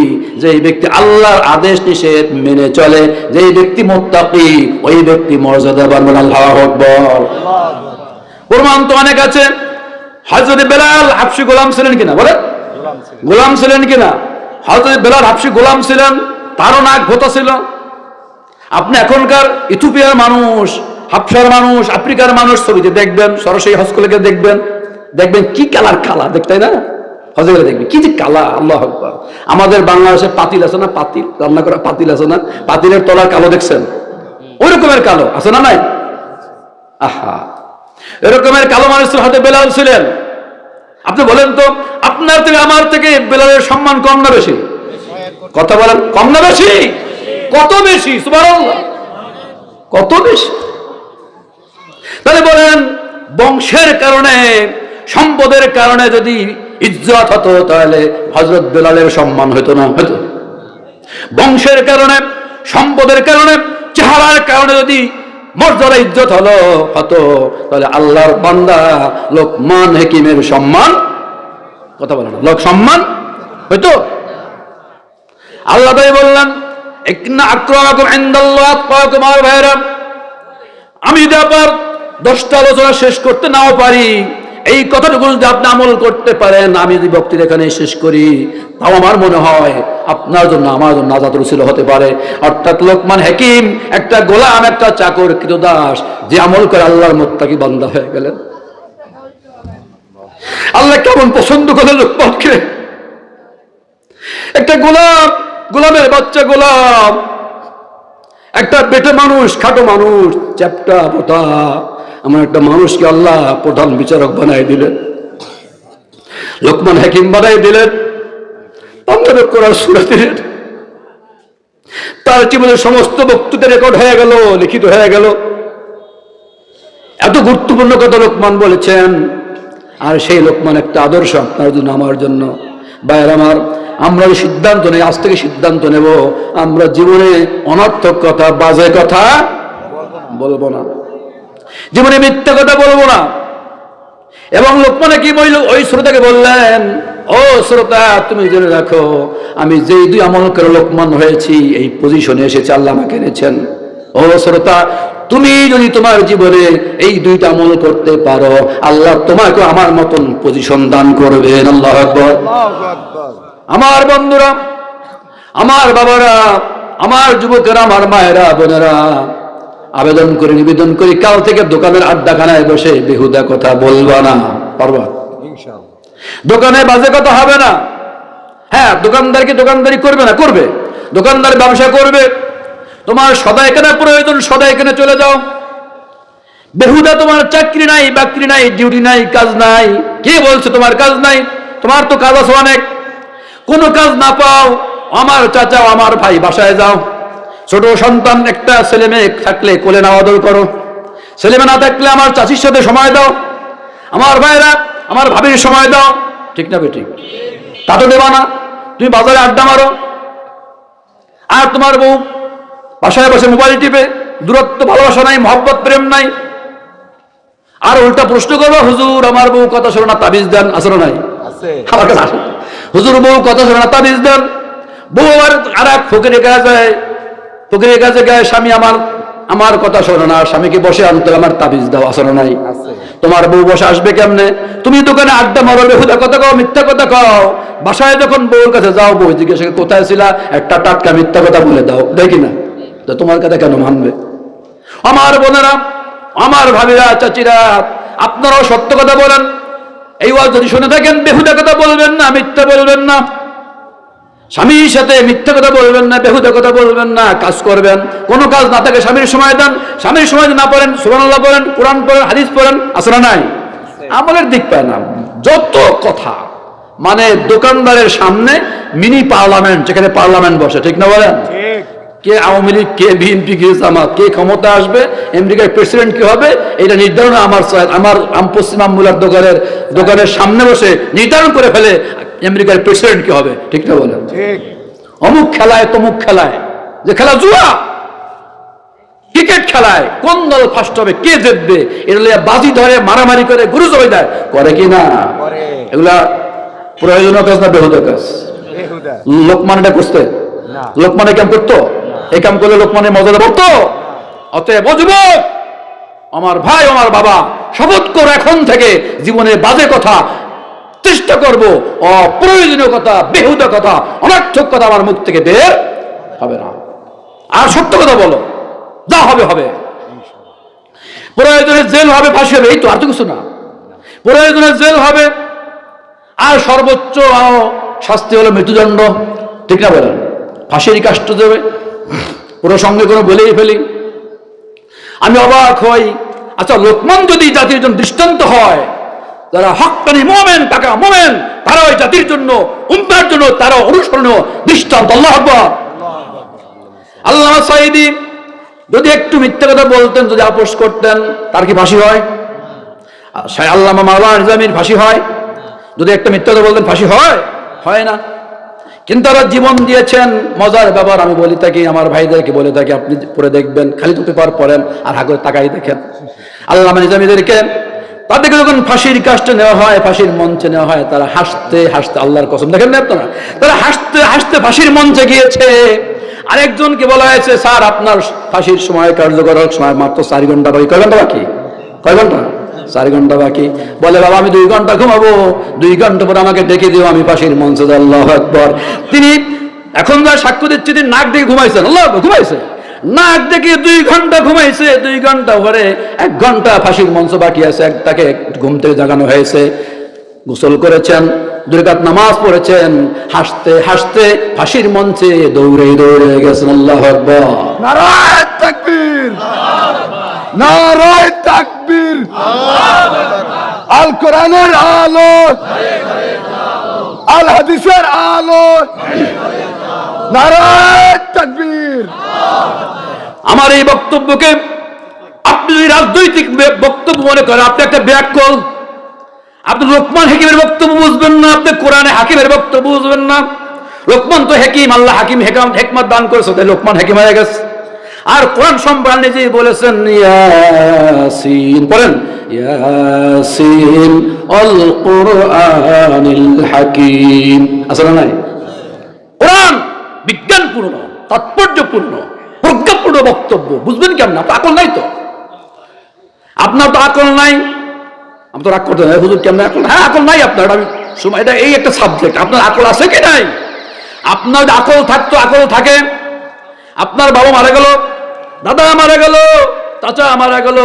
যে ব্যক্তি আল্লাহর আদেশ নিষেধ মেনে চলে, যে ব্যক্তি মুত্তাকি, ওই ব্যক্তি মর্যাদাবান। আল্লাহু আকবার। প্রমাণ তো অনেক আছে। হযরত বেলাল হাবশী গোলাম ছিলেন কিনা? বলে গোলাম ছিলেন কিনা? হযরত বেলাল হাবশী গোলাম ছিলেন, তারও নাক ভোতা ছিল। আপনি এখনকার ইথিওপিয়ার মানুষ, হাবশার মানুষ, আফ্রিকার মানুষ ছবিতে দেখবেন, সরাসরি হজ করলে দেখবেন কি কালার কালা, দেখতে না? হজে গেলে দেখবি কি যে কালা, আল্লাহু আকবার। আমাদের বাংলাদেশে পাতিল আছে না, পাতিল রান্না করা পাতিল আছে না, পাতিলের তলার কালো দেখছেন? ওই রকমের কালো আছে না নাই? আহা, এরকমের কালো মানুষের হাতে বেলাল ছিলেন। আপনি বলেন তো, আপনার থেকে আমার থেকে বেলালের সম্মান কম না বেশি? কথা বলেন, কম না বেশি? কত বেশি, সুবহানাল্লাহ, কত বেশি। তাহলে বলেন, বংশের কারণে, সম্পদের কারণে যদি ইজ্জত হতো তাহলে হযরত বেলালের সম্মান হতো না? হতো। বংশের কারণে, সম্পদের কারণে, চেহারার কারণে যদি মর্যাদা ইজ্জত হতো তাহলে আল্লাহর বান্দা লোকমান হাকিমের সম্মান, কথা বলেন, লোক সম্মান হইতো। আল্লাহ তাই বললেন, ইন্না আকরামাকুম ইনদাল্লাহি আতকাকুম। আমার ভাইরা, আমি যদি আবার 10টা আলোচনা শেষ করতে নাও পারি, এই কথাটুকু যদি আপনি আমল করতে পারেন, আমি যদি বক্তৃতা এখানে শেষ করি, তাও আমার মনে হয় আপনার জন্য আমার জন্য নাজাতের উসিলা হতে পারে। অর্থাৎ লোকমান হাকিম একটা গোলাম, একটা চাকর, কৃতদাস, যে আমল করে আল্লাহর মুত্তাকি বান্দা হয়ে গেলেন। আল্লাহ কেমন পছন্দ করে লোকমানকে। একটা গোলাম, গোলামের বাচ্চা গোলাম, একটা বেটে মানুষ, খাটো মানুষ, চ্যাপ্টা পোতা, আমার একটা মানুষকে আল্লাহ প্রধান বিচারক বানাই দিলেন, লোকমান হাকিম বানাই দিলেন, পাঞ্জাবের করার সূরা দিলেন। তার জীবনের সমস্ত বক্তৃতা রেকর্ড হয়ে গেল, লিখিত হয়ে গেল। এত গুরুত্বপূর্ণ কথা লোকমান বলেছেন। আর সেই লোকমান একটা আদর্শ আপনার জন্য, আমার জন্য। ভাইয়ের আমার, আমরা সিদ্ধান্ত নেই, আজ থেকে সিদ্ধান্ত নেব, আমরা জীবনে অনর্থক কথা, বাজে কথা বলবো না, জীবনে মিথ্যা কথা বলবো না। এবং লোকমান হাকিম ওই শ্রোতাকে বললেন, ও শ্রোতা, তুমি জেনে রাখো, আমি যেই 2 আমল করে লোকমান হয়েছি, এই পজিশনে এসেছে আল্লাহ আমাকে এনেছেন। ও শ্রোতা, তুমি যদি তোমার জীবনে এই 2টা আমল করতে পারো, আল্লাহ তোমাকে আমার মতন পজিশন দান করবেন। আল্লাহু আকবার। আমার বন্ধুরা, আমার বাবারা, আমার যুবকেরা, আমার মায়েরা, বোনেরা, আবেদন করে নিবেদন করি, কাল থেকে দোকানের আড্ডাখানায় বসে বেহুদা কথা বলবা না। পারবা? ইনশাআল্লাহ। দোকানে বাজে কথা হবে না। হ্যাঁ, দোকানদারকে দোকানদারি করবে না, করবে, দোকানদার ব্যবসা করবে। তোমার সদা এখানে প্রয়োজন, সদা এখানে চলে যাও। বেহুদা তোমার চাকরি নাই, বাকরি নাই, ডিউটি নাই, কাজ নাই। কে বলছে তোমার কাজ নাই? তোমার তো কাজ আছে অনেক। কোনো কাজ না পাও, আমার চাচা, আমার ভাই বাসায় যাও। ছোট সন্তান, একটা ছেলে মেয়ে থাকলে কোলে নাও, আদর করো। ছেলে মেয়ে না থাকলে আমার চাচির সাথে সময় দাও। আমার ভাইরা, আমার ভাবির সময় দাও। ঠিক না বেঠিক? তা তো দেবা না। তুমি বাজারে আড্ডা মারো, আর তোমার বউ বাসায় বসে মোবাইল টিপে, দূরত্ব, ভালোবাসা নাই, মহব্বত, প্রেম নাই। আর উল্টা প্রশ্ন করবো, হুজুর আমার বউ কথা শোনো না, তাবিজ দেন। আসলে নাই? আমার কাছে আসে, হুজুর বউ কথা শোনো না, তাবিজ দেন। বউ আর এক ফকিরের কাছে, ফকিরের কাছে গায়ে, স্বামী আমার কথা শোনো না, স্বামীকে বসে আনতে আমার তাবিজ দাও। আসলে নাই? তোমার বউ বসে আসবে কেমনে? তুমি দোকানে আড্ডা মারো, বেহুদা কথা কও, মিথ্যা কথা কও। বাসায় যখন বউর কাছে যাও, বউ জিজ্ঞেস কোথায় ছিলা, একটা টাটকা মিথ্যা কথা বলে দাও, দেখি না তো তোমার কথা কেন মানবে? আমার বোনেরা, আমার ভাবিরা, চাচিরা, আপনারাও সত্য কথা বলেন। এই ওয়াজ যদি শুনে থাকেন, বেহুদা কথা বলবেন না, মিথ্যা বলবেন না। স্বামীর সাথে মিথ্যা কথা বলবেন না, বেহুদা কথা বলবেন না, কাজ করবেন। কোনো কাজ না থাকে স্বামীর সময় দেন। স্বামীর সময় না পড়েন, সুবহানাল্লাহ পড়েন, কোরআন পড়েন, হাদিস পড়েন। আসলে নাই? আমলের দিক পায় না। যত কথা, মানে দোকানদারের সামনে মিনি পার্লামেন্ট, যেখানে পার্লামেন্ট বসে। ঠিক না বলেন? কে আওয়ামী লীগ, কে বিএনপি, কে জামাত, কে ক্ষমতা আসবে, আমেরিকার প্রেসিডেন্ট কি হবে, এটা নির্ধারণ আমার পশ্চিম আমুলার দোকানের সামনে বসে নির্ধারণ করে ফেলে আমেরিকার প্রেসিডেন্ট কি হবে। ঠিক না বলেন? অমুক খেলায়, তমুক খেলায়, যে খেলা জুয়া, ক্রিকেট খেলায় কোন দল ফার্স্ট হবে, কে জিতবে, এটা বাজি ধরে, মারামারি করে, গুরু জয় দেয়, করে কি না? এগুলা প্রয়োজনীয় কাজ না বেহুদা কাজ? লোকমান এটা করতে, লোকমান এই কাম করতো? এই কাম করলে লোকমানের মর্যাদা পড়তো? অতএব যুবক, আমার ভাই, আমার বাবা, শপথ করো এখন থেকে জীবনে বাজে কথা, চেষ্টা করব অপ্রয়োজনীয় কথা, বেহুদা কথা, অনর্থক কথা আমার মুখ থেকে বের হবে না। আর সত্য কথা বলো, যা হবে হবে। প্রয়োজনে জেল হবে, ফাঁসি হবে, এই তো, আর তো কিছু না। প্রয়োজনে জেল হবে, আর সর্বোচ্চ শাস্তি হলো মৃত্যুদণ্ড, ঠিক না বলেন? ফাঁসির কাষ্ট দেবে। পুরো সঙ্গে কোনো বলেই ফেলি, আমি অবাক হই। আচ্ছা, লোকমান যদি জাতির জন্য দৃষ্টান্ত হয়, যারা হক্কানি মুমিন, টাকা মুমিন, তারা ওই জাতির জন্য, উম্মার জন্য তারা অনুসরণীয় দৃষ্টান্ত। আল্লাহু আকবার। আল্লামা সাঈদী যদি একটু মিথ্যা কথা বলতেন, যদি আপোষ করতেন, তার কি ফাঁসি হয়? আল্লামা মাওলানা নিজামীর ফাঁসি হয়? যদি একটা মিথ্যা কথা বলতেন ফাঁসি হয়? হয় না। কিন্তু তারা জীবন দিয়েছেন। মজার ব্যাপার, আমি বলি থাকি, আমার ভাইদেরকে বলে থাকি, আপনি পড়ে দেখবেন, খালি তো পেপার পড়েন আর হাগরে তাকাই দেখেন, আল্লামা নিজামীদেরকে তাদেরকে যখন ফাঁসির কাস্টে নেওয়া হয়, ফাঁসির মঞ্চে নেওয়া হয়, তারা হাসতে হাসতে, আল্লাহর কসম, দেখেন না আপনারা, তারা হাসতে হাসতে ফাঁসির মঞ্চে গিয়েছে। আরেকজনকে বলা হয়েছে, স্যার আপনার ফাঁসির সময় কার্যকর সময় মাত্র 4 ঘন্টা বাকি। কয় ঘন্টা বাকি? কয় ঘন্টা? 4 ঘন্টা বাকি। বলে, বাবা আমি 2 ঘন্টা ঘুমাবো, 2 ঘন্টা পর আমাকে ডেকে দিও, আমি ফাঁসির মঞ্চে। আল্লাহু আকবার। তিনি এখন যা সাক্ষ্য দিচ্ছে, তিনি নাক ডেকে ঘুমাইছেন। আল্লাহ, ঘুমাইছে, নাক ডেকে 2 ঘন্টা ঘুমাইছে। 2 ঘন্টা পরে 1 ঘন্টা ফাঁসির মঞ্চ বাকি আছে, তাকে ঘুম থেকে জাগানো হয়েছে, গোসল করেছেন, 2 রাকাত নামাজ পড়েছেন, হাসতে হাসতে ফাঁসির মঞ্চে দৌড়ে দৌড়ে গেছেন। আল্লাহু আকবার। নারায়ে তাকবীর, নারায়ে তাকবীর। আল কোরআনের আলো, আল হাদিসের আলো, নারায়ে তাকবীর। আমার এই বক্তব্যকে আপনি যদি রাজনৈতিক বক্তব্য মনে করেন, আপনি একটা ব্যাককল, আপনি লোকমান হাকিমের বক্তব্য বুঝবেন না, আপনি কোরআনে হাকিমের বক্তব্য বুঝবেন না। লোকমান তো হাকিম, আল্লাহ হাকিম, হিকমত দান করেছে, তাই লোকমান হাকিম হয়ে গেছে। আর কোরআন সম্পর্কে নিজেই বলেছেন, ইয়াসিন পড়েন, ইয়াসিন আল কুরআনিল হাকিম। আসলে নাই? কোরআন বিজ্ঞানপূর্ণ, তাৎপর্যপূর্ণ, প্রজ্ঞাপূর্ণ বক্তব্য। বুঝবেন কেমন? আপনার আকল নাই তো, আপনার তো আকল নাই। আমি তো রাগ করতে নাই, হুজুর কেমন আকল? হ্যাঁ, আকল নাই আপনার। আমি সময়, এটা এই একটা সাবজেক্ট, আপনার আকল আছে কি নাই? আপনার আকল থাকতো, আকল থাকে। আপনার বাবা মারা গেল, দাদা মারা গেল, চাচা মারা গেল,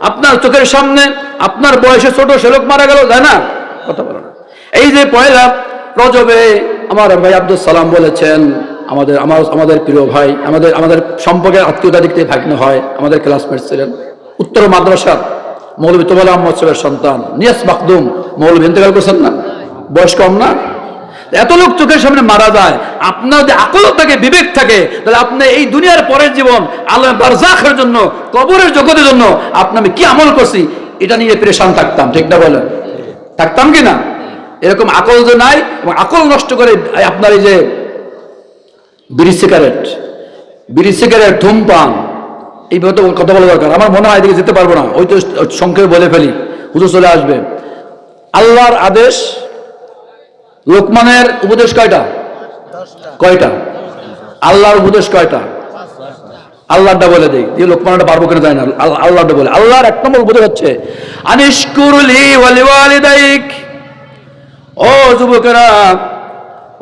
আপনার চোখের সামনে আপনার বয়সে ছোট সে লোক মারা গেল, তাই না? কথা বলো না। এই যে পয়লা রজবে আমার ভাই আব্দুল সালাম বলেছেন, আমাদের প্রিয় ভাই, আমাদের সম্পর্কে আত্মীয়তা দিক থেকে ভাগ্নে হয়, আমাদের ক্লাসমেট ছিলেন, উত্তর মাদ্রাসার মৌলভী তোবাল আহমদ সাহেবের সন্তান নিয়াস মাকদুম মৌলভী ইন্তেকাল করছেন না? বয়স কম না? এত লোক চোখের সামনে মারা যায়। আপনার যদি আকল থাকে, বিবেক থাকে, তাহলে আপনি এই দুনিয়ার পরের জীবন, আল্লাহ বারজাখের জন্য, কবরের জগতের জন্য আপনি আমি কি আমল করছি, এটা নিয়ে পেরেশান থাকতাম, ঠিক না বলেন? থাকতাম কি না? এরকম আকল যে নাই, এবং আকল নষ্ট করে আপনার এই যে বিড়ি সিগারেট, ধূমপান, এইভাবে তো কথা বলা দরকার। আমার মনে হয় এদিকে যেতে পারবো না, ওই তো সংক্ষেপে বলে ফেলি, হুজুর চলে আসবে। আল্লাহর আদেশ, লোকমানের উপদেশ কয়টা? কয়টা? আল্লাহর উপদেশ কয়টা? আল্লাহটা বলে দেই, দিয়ে লোকমানটা পারবো কিনা যায় না। আল্লাহটা বলে, আল্লাহর 1 নম্বর উপদেশ হচ্ছে আনিশকুরলি ওয়ালিওয়ালিদাইক। ও যুবকেরা,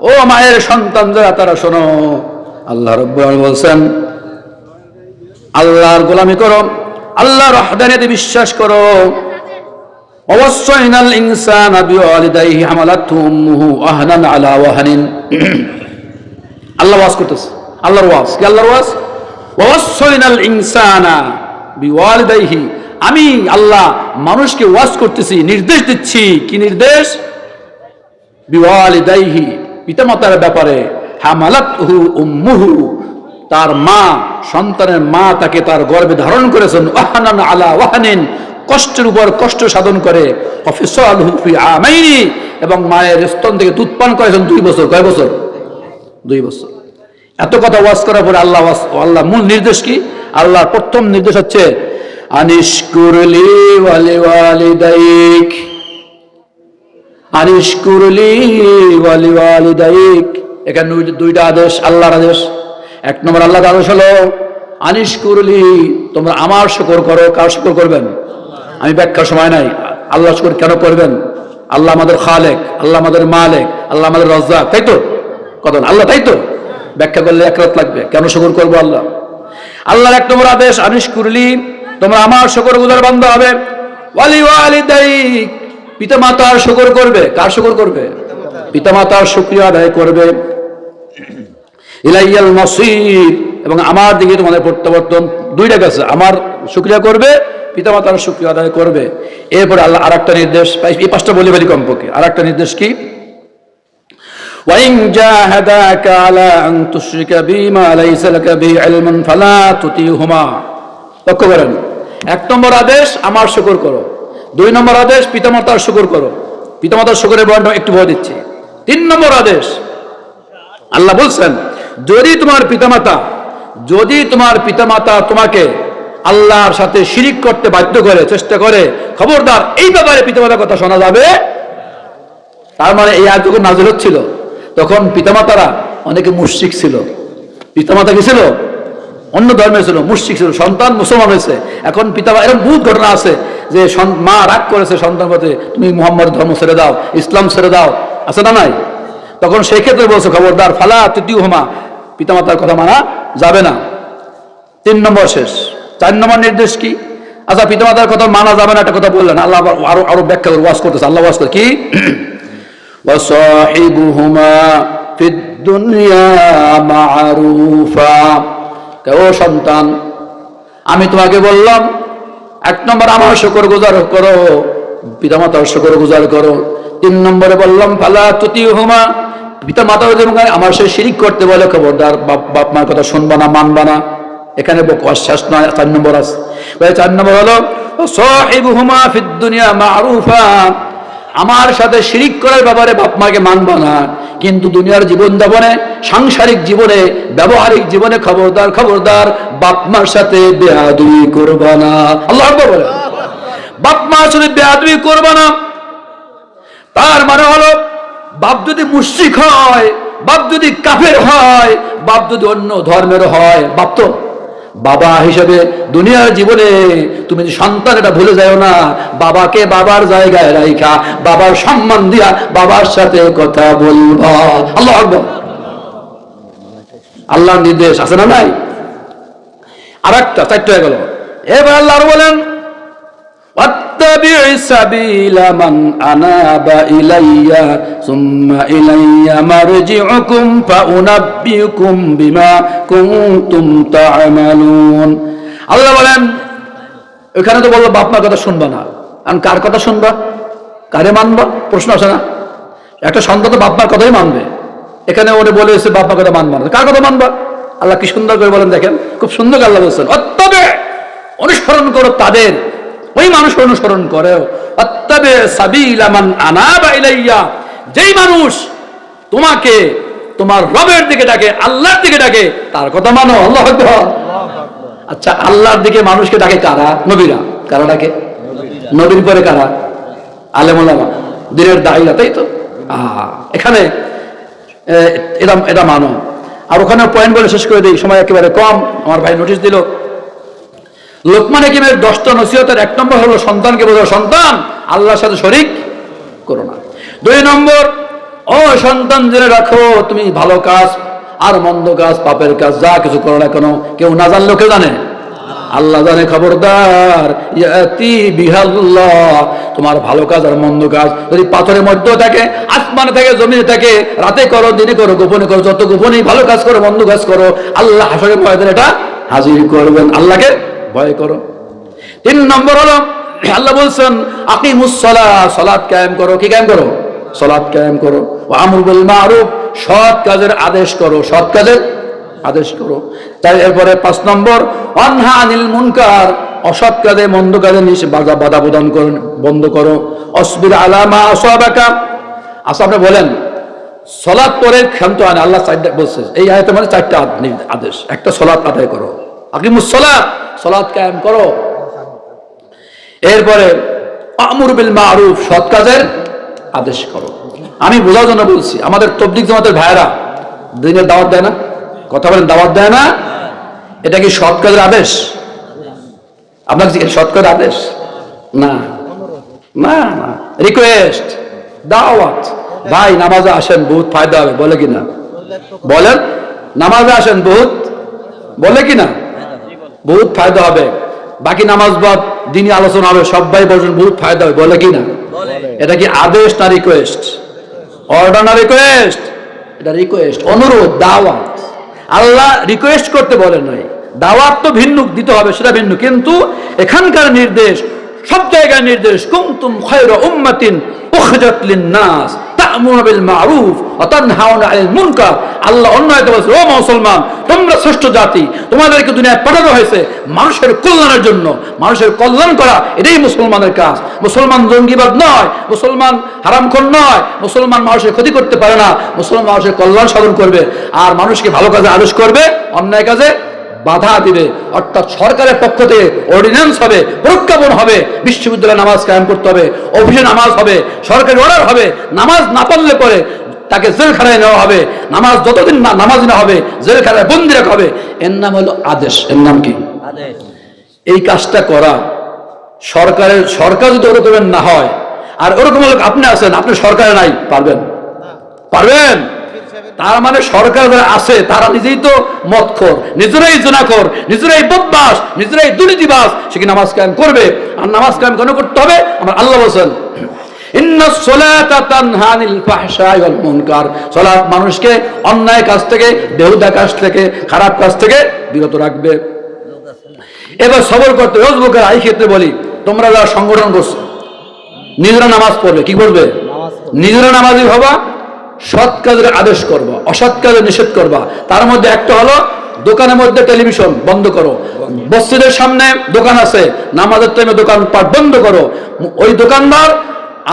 ও মায়ের সন্তান যারা, তারা শোনো, আল্লাহ রাব্বুল আলামিন বলছেন, আল্লাহর গোলামি করো, আল্লাহর ওয়াহদানিয়তে বিশ্বাস করো। ওয়াসাইনাল ইনসানা বিওয়ালিদাইহি হামালাতহু উম্মুহু আহনান আলা ওয়াহানিন। আল্লাহ ওয়াজ করতেছে, আল্লাহর ওয়াজ কি? আল্লাহর ওয়াজ। ওয়াসাইনাল ইনসানা বিওয়ালিদাইহি, আমি আল্লাহ মানুষকে ওয়াজ করতেছি, নির্দেশ দিচ্ছি। কি নির্দেশ? বিওয়ালিদাইহি, পিতামাতার ব্যাপারে। হামালাতহু উম্মুহু, তার মা, সন্তানের মা তাকে তার গর্ভে ধারণ করেছেন, ওয়াহানান আলা ওয়াহানিন, কষ্টের উপর কষ্ট সাধন করে, অফিসালহু ফি আমাইনি, এবং মায়ের স্তন থেকে দুধ পান করেছেন 2 বছর। কয় বছর? 2 বছর। এত কথা ওয়াজ করার পরে আল্লাহ মূল নির্দেশ কি? আল্লাহর প্রথম নির্দেশ হচ্ছে আনিশকুরলি ওয়ালিওয়ালিদাইক, আনিশকুরলি ওয়ালিওয়ালিদাইক। এখানে 2টা আদেশ, আল্লাহর আদেশ। 1 নম্বর আল্লাহর আদেশ হলো আনিশকুরলি, তোমরা আমার শুকর করো। কার শুকর করবেন? আমি ব্যাখ্যার সময় নাই। আল্লাহ শুকর কেন করবেন? আল্লাহ আমাদের খালেক, আল্লাহ আমাদের মালিক, আল্লাহ আমাদের রাজ্জাক, তাই তো? কত আল্লাহ, তাই তো? ব্যাখ্যা করলে 1 রাত লাগবে। কেন শুকর করবো? আল্লাহর 1 নম্বর আদেশ আনিশকুরলি, তোমরা আমার শুকরগুজার বান্দা হবে। ওয়ালিওয়ালিদাইক, পিতামাতার শুকর করবে। কার শুকর করবে? পিতামাতার শুকরিয়া আদায় করবে। ইলাইয়াল মাসির, এবং আমার দিকে তোমাদের প্রত্যাবর্তন। দুইটা কাছে, আমার শুকরিয়া করবে, পিতামাতার শুকরিয়া আদায় করবে। এরপরে আল্লাহ আরেকটা নির্দেশ, এই পাঁচটা বলে ফেলি কমপক্ষে। আরেকটা নির্দেশ কি? وَإِنْ جَاهَدَاكَ عَلَىٰ أَن تُشْرِكَ بِي مَا لَيْسَ لَكَ بِهِ عِلْمٌ فَلَا تُطِعْهُمَا। লক্ষ্য করেন, 1 নম্বর আদেশ আমার শুকর করো, 2 নম্বর আদেশ পিতামাতার শুকর করো। পিতামাতার শুকরের বর্ণনা একটু বলে দিচ্ছি। 3 নম্বর আদেশ আল্লাহ বলছেন, যদি তোমার পিতামাতা তোমাকে আল্লাহর সাথে শিরিক করতে বাধ্য করে, চেষ্টা করে, খবরদার এই ব্যাপারে পিতামাতার কথা শোনা যাবে। তার মানে এই আয়াত যখন নাযিল হচ্ছিল তখন পিতামাতারা অনেকে মুশরিক ছিল। পিতামাতা কি ছিল? অন্য ধর্মের ছিল, মুশরিক ছিল। সন্তান মুসলমান হয়েছে, এখন পিতামাতা, এরকম বহুত ঘটনা আছে যে মা রাগ করেছে সন্তান প্রতি, তুমি মুহাম্মদ ধর্ম ছেড়ে দাও, ইসলাম ছেড়ে দাও, আছে না নাই? তখন সেই ক্ষেত্রে বলছে খবরদার, ফালা তুতিউহুমা, পিতামাতার কথা মানা যাবে না। 3 নম্বর শেষ। 4 নম্বর নির্দেশ কি? আচ্ছা, পিতামাতার কথা মানা যাবে না, একটা কথা বললেন আল্লাহ, আরো ব্যাখ্যা করে ওয়াজ করতেছে। আল্লাহ ওয়াজ করে কি? وَصَاحِبُهُمَا فِي الدُّنْيَا مَعْرُوفًا। ও সন্তান, আমি তোমাকে বললাম 1 নম্বর আমার শুকর গুজার করো, পিতামাতার শুকর গুজার করো। 3 নম্বরে বললাম ফালা তুতিউহুমা, পিতামাতা যদি আমার সাথে শিরিক করতে বলে খবরদার বাপ মার কথা শুনবা না, মানবা না। এখানে বকওয়াস শেষ নয়, 4 নম্বর আছে। 4 নম্বর হলো সাহিবুহুমা ফিদ দুনিয়া মারুফা, আমার সাথে শিরিক করার ব্যাপারে বাপ মাকে মানবা না, কিন্তু দুনিয়ার জীবন যাপনে, সাংসারিক জীবনে, ব্যবহারিক জীবনে খবরদার বাপ মার সাথে বেয়াদবি করবা না। আল্লাহ আকবার বলে, বাপ মার সাথে বেয়াদবি করবা না। তার মানে হলো বাপ যদি মুশরিক হয়, বাপ যদি কাফের হয়, বাপ যদি অন্য ধর্মের হয়, বাপ তো বাবা হিসেবে দুনিয়ার জীবনে তুমি সন্তান এটা ভুলে যাও না, বাবাকে বাবার জায়গায় রাখা, বাবার সম্মান দিয়া বাবার সাথে কথা বলবা। আল্লাহু আকবার। আল্লাহর নির্দেশ আছে না নাই? আরেকটা 4টা হয়ে গেল। এবার আল্লাহ বলেন, وَاتَّبِعْ سَبِيلَ مَنْ أَنَابَ إِلَيَّ ثُمَّ إِلَيَّ مَرْجِعُكُمْ فَأُنَبِّئُكُمْ بِمَا كُنْتُمْ تَعْمَلُونَ। আল্লাহ বলেন, ওখানে তো বললো বাপ মার কথা শুনবা না, আর কার কথা শুনবা, কারে মানবা? প্রশ্ন আসে না? একটা সন্তান তো বাপ মার কথাই মানবে, এখানে ওরে বলে এসে বাপ মার কথা মানবা না, কার কথা মানবা? আল্লাহ কি সুন্দর করে বলেন, দেখেন খুব সুন্দর আল্লাহ বলছেন, অত্তবে অনুসরণ করো তাদের, ওই মানুষ অনুসরণ করে, অত্তবে সাবিলা মান আনাবা ইলাইয়া, যেই মানুষ তোমাকে তোমার রবের দিকে ডাকে, আল্লাহর দিকে ডাকে, তার কথা মানো। আল্লাহু আকবার। আচ্ছা, আল্লাহর দিকে মানুষকে ডাকে কারা? নবীরা। কারা ডাকে? নবীর পরে কারা? আলেম ওলামা, দিনের দায়ীরা, তাই তো? এখানে এটা মানো। আর ওখানে পয়েন্ট বলে শেষ করে দিই, সময় একেবারে কম। আমার ভাই নোটিশ দিল, লোকমান হাকিমের 10টা নসিহতের 1 নম্বর হলো সন্তানকে বোঝাও, সন্তান আল্লাহর সাথে শরীক করো না। 2 নম্বর, ও সন্তান জেনে রাখো, তুমি ভালো কাজ আর মন্দ কাজ, পাপের কাজ যা কিছু করো না কেন, কেউ না জানলেও কেউ জানে, আল্লাহ জানে। খবরদার, ইয়াতি বিহাল্লাহ, তোমার ভালো কাজ আর মন্দ কাজ যদি পাথরের মধ্যে থাকে, আসমানে থাকে, জমিনে থাকে, রাতে করো, দিনে করো, গোপনে করো, যত গোপনে ভালো কাজ করো, মন্দ কাজ করো, আল্লাহ হাসরের ময়দানে এটা হাজির করবেন। আল্লাহকে ভয় করো। 3 নম্বর হলো আল্লাহ বলছেন, আকিমুস সালাহ, সালাত কায়েম করো। কি কায়েম করো? সালাত কায়েম করো। ওয়া আমরু বিল মারুফ, সৎ কাজের আদেশ করো, সৎ কাজের আদেশ করো। তাই এরপরে 5 নম্বর, অনহা আনিল মুনকার, অসৎ কাজে, মন্দ কাজে বাধা প্রদান করো, বন্ধ করো। অসবির আলা মা আসাবাকা। আচ্ছা, আপনি বলেন সালাত পরে ক্ষান্ত আনে, আল্লাহ 4টা বলছে এই আয়াতে, মানে 4টা আদেশ। একটা সালাত আদায় করো, আকিমুস সালাত, সালাত কায়েম করো। এরপরে আমরু বিল মারুফ, সৎ কাজের আদেশ করো। আমি বোঝার জন্য বলছি, আমাদের তাবলীগ জামাতের ভাইয়েরা দিনের দাওয়াত দেয় না, কথা বলেন, দাওয়াত দেয় না, এটা কি সৎ কাজের আদেশ? আপনার সৎ কাজের আদেশ না, না না, রিকোয়েস্ট, দাওয়াত। ভাই নামাজে আসেন, বহুত ফায়দা হবে, বলে কিনা? বলেন, নামাজে আসেন, বহুত, বলে কিনা? বহুত ফায়দা হবে। বাকি নামাজ বাদ দিনই আলোচনা হবে, সবাই বলছেন বহুত ফায়দা হবে, বলে কিনা? এটা কি আদেশ না রিকোয়েস্ট? অর্ডার না রিকোয়েস্ট? এটা রিকোয়েস্ট, অনুরোধ, দাওয়াত। আল্লাহ রিকোয়েস্ট করতে বলেন নাই, দাওয়াত তো ভিন্ন দিতে হবে, সেটা ভিন্ন। কিন্তু এখানকার নির্দেশ, সব জায়গায় নির্দেশ, কুনতুম খায়রা উম্মাতিন উখরিজাত লিন-নাস তা'মুরুনা বিল মা'রুফ ওয়া তানহাউনা আনিল মুনকার। আল্লাহ অন্যায় বলেছে, ও মুসলমান, তোমরা শ্রেষ্ঠ জাতি, তোমাদেরকে দুনিয়ায় পাঠানো হয়েছে মানুষের কল্যাণের জন্য। মানুষের কল্যাণ করা এটাই মুসলমানের কাজ। মুসলমান জঙ্গিবাদ নয়, মুসলমান হারামখোর নয়, মুসলমান মানুষের ক্ষতি করতে পারে না, মুসলমান মানুষের কল্যাণ সাধন করবে আর মানুষকে ভালো কাজে আদেশ করবে, অন্যায় কাজে বাধা দিবে। অর্থাৎ সরকারের পক্ষ থেকে অর্ডিন্যান্স হবে, প্রজ্ঞাপন হবে, বিশ্ববিদ্যালয়ে নামাজ কায়েম করতে হবে, অফিসে নামাজ হবে, সরকারি অর্ডার হবে, নামাজ না পড়লে পরে তাকে জেলখানায় নেওয়া হবে, নামাজ যতদিন না নামাজ না হবে জেলখানায় বন্দি রাখা হবে। এর নাম হলো আদেশ। এর নাম কি? আদেশ। এই কাজটা করা সরকার যদি ওরকমের না হয়, আর ওরকম লোক আপনি আছেন, আপনি সরকারে নাই, পারবেন? পারবেন? তার মানে সরকার যারা আছে তারা নিজেই তো মদখোর, নিজেরাই জেনাখোর, নিজেরাই বদমাশ, নিজেরাই দুর্নীতিবাজ। সে কি নামাজ কায়েম করবে? আর নামাজ কায়েম কেন করতে হবে? আমার আল্লাহ বলেন, ইন্নাস সালাতা তানহা আনিল ফাহশাই ওয়াল মুনকার। সালাত মানুষকে অন্যায় কাজ থেকে, বেহুদা কাজ থেকে, খারাপ কাজ থেকে বিরত রাখবে। এবার সবর করতে হবে। যুবকেরা, এই ক্ষেত্রে বলি, তোমরা যারা সংগঠন করছো, নিজেরা নামাজ পড়বে। কি করবে? নিজেরা নামাজি হবা, সৎ কাজের আদেশ করবা, অসৎ কাজের নিষেধ করবা। তার মধ্যে একটা হলো, দোকানের মধ্যে টেলিভিশন বন্ধ করো, মসজিদের সামনে দোকান আছে, নামাজের টাইমে দোকানপাট বন্ধ করো। ওই দোকানদার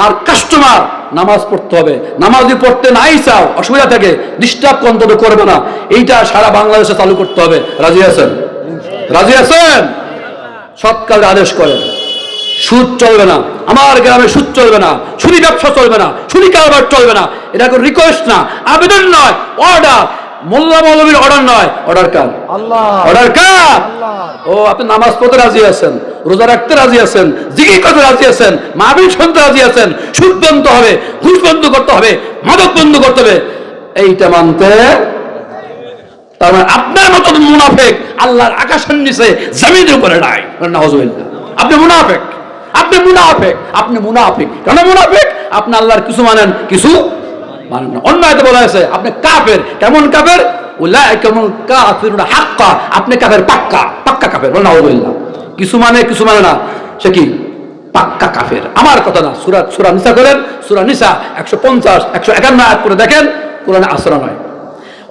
আর কাস্টমার নামাজ পড়তে হবে। নামাজ যদি পড়তে নাই চাও, অসুবিধা থাকে, ডিস্টার্ব অন্তত করবে না। এইটা সারা বাংলাদেশে চালু করতে হবে। রাজি আছেন? রাজি আছেন? সৎ কাজের আদেশ করেন। সুদ চলবে না, আমার গ্রামে সুদ চলবে না, সুদি ব্যবসা চলবে না, সুদি কারবার চলবে না। এটা কোনো রিকোয়েস্ট না, আবেদন নয়, অর্ডার। মোল্লা মৌলবীর অর্ডার নয়, অর্ডার কার? আল্লাহ। অর্ডার কার? ও, আপনি নামাজ পড়তে রাজি আছেন, রোজা রাখতে রাজি আছেন, জিকির করতে রাজি আছেন, মাহফিল শুনতে রাজি আছেন, সুদ বন্ধ হবে, ঘুষ বন্ধ করতে হবে, মাদক বন্ধ করতে হবে, এইটা মানতে। তার মানে আপনার মতো মুনাফিক আল্লাহর আকাশের নিচে জমিনের উপরে নাই। নাউজুবিল্লাহ। আপনি মুনাফিক, আপনি মুনাফিক, আপনি মুনাফিক। কেন মুনাফিক? আপনি আল্লাহর কিছু মানেন, কিছু মানেন না। অন্য আয়াতে বলা হয়েছে আপনি কাফের। কেমন কাফের? উলাইকাল কাফিরুনা হাক্কা। আপনি কাফের, পাক্কা, পাক্কা কাফের। নাউজুবিল্লাহ। কিছু মানে, কিছু মানে না, সে কি? পাক্কা কাফের। আমার কথা না। সূরা নিসা করেন, সূরা নিসা 150 151 আয়াত করে দেখেন, কোরআনে আসরা নয়।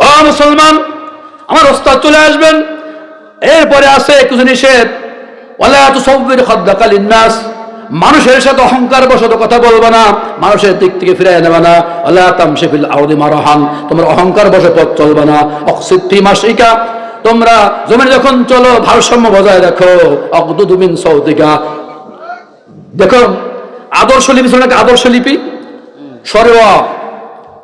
ও মুসলমান, আমার ওস্তাদ চলে আসবেন। এরপরে আছে কিছু নিষেধ। ওয়ালা তুসাউবির খাদ্দাকা লিন্নাস। মানুষের সাথে অহংকার বশত কথা বলবে না, মানুষের দিক থেকে ফিরিয়ে নেবে না। ওয়ালা তামশি ফিল আরদি মারহান। তোমরা অহংকার বশত পথ চলবে না। অকসিদ ফি মাশিকা। তোমরা জমিনে যখন চলো ভারসাম্য বজায় রাখো। অকদুদু মিন সাউতিকা। দেখো, আদর্শ লিপি ছিল নাকি? আদর্শ লিপি, সরওয়া,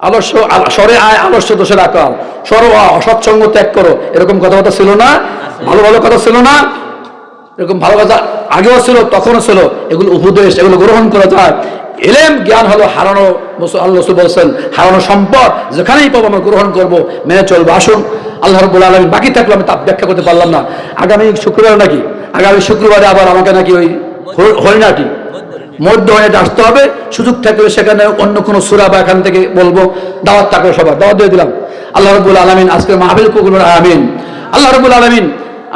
আদর্শ, সরে আয়, আদর্শ দোষের আকার, সরওয়া, অসৎসঙ্গ ত্যাগ করো, এরকম কথাবার্তা ছিল না? ভালো ভালো কথা ছিল না? এরকম ভালো কথা আগেও ছিল, তখনও ছিল। এগুলো উপদেশ, এগুলো গ্রহণ করা যায়। এলেম, জ্ঞান হলো হারানো, আল্লাহ রাসূল বলেছেন, হারানো সম্পদ। যেখানেই পাবো আমরা গ্রহণ করবো, মেনে চলবো। আসুন, আল্লাহ রাব্বুল আলামিন, বাকি থাকলো আমি তা ব্যাখ্যা করতে পারলাম না। আগামী শুক্রবার নাকি, আগামী শুক্রবারে আবার আমাকে নাকি ওই হরিণাটি মধ্য হরিণাটি আসতে হবে। সুযোগ থাকলে সেখানে অন্য কোনো সূরা বা এখান থেকে বলবো। দাওয়াত থাকবে, সবার দাওয়াত দিয়ে দিলাম। আল্লাহ রাব্বুল আলামিন আজকের মাহফিল কবুল করুন, আমিন। আল্লাহ রাব্বুল আলামিন,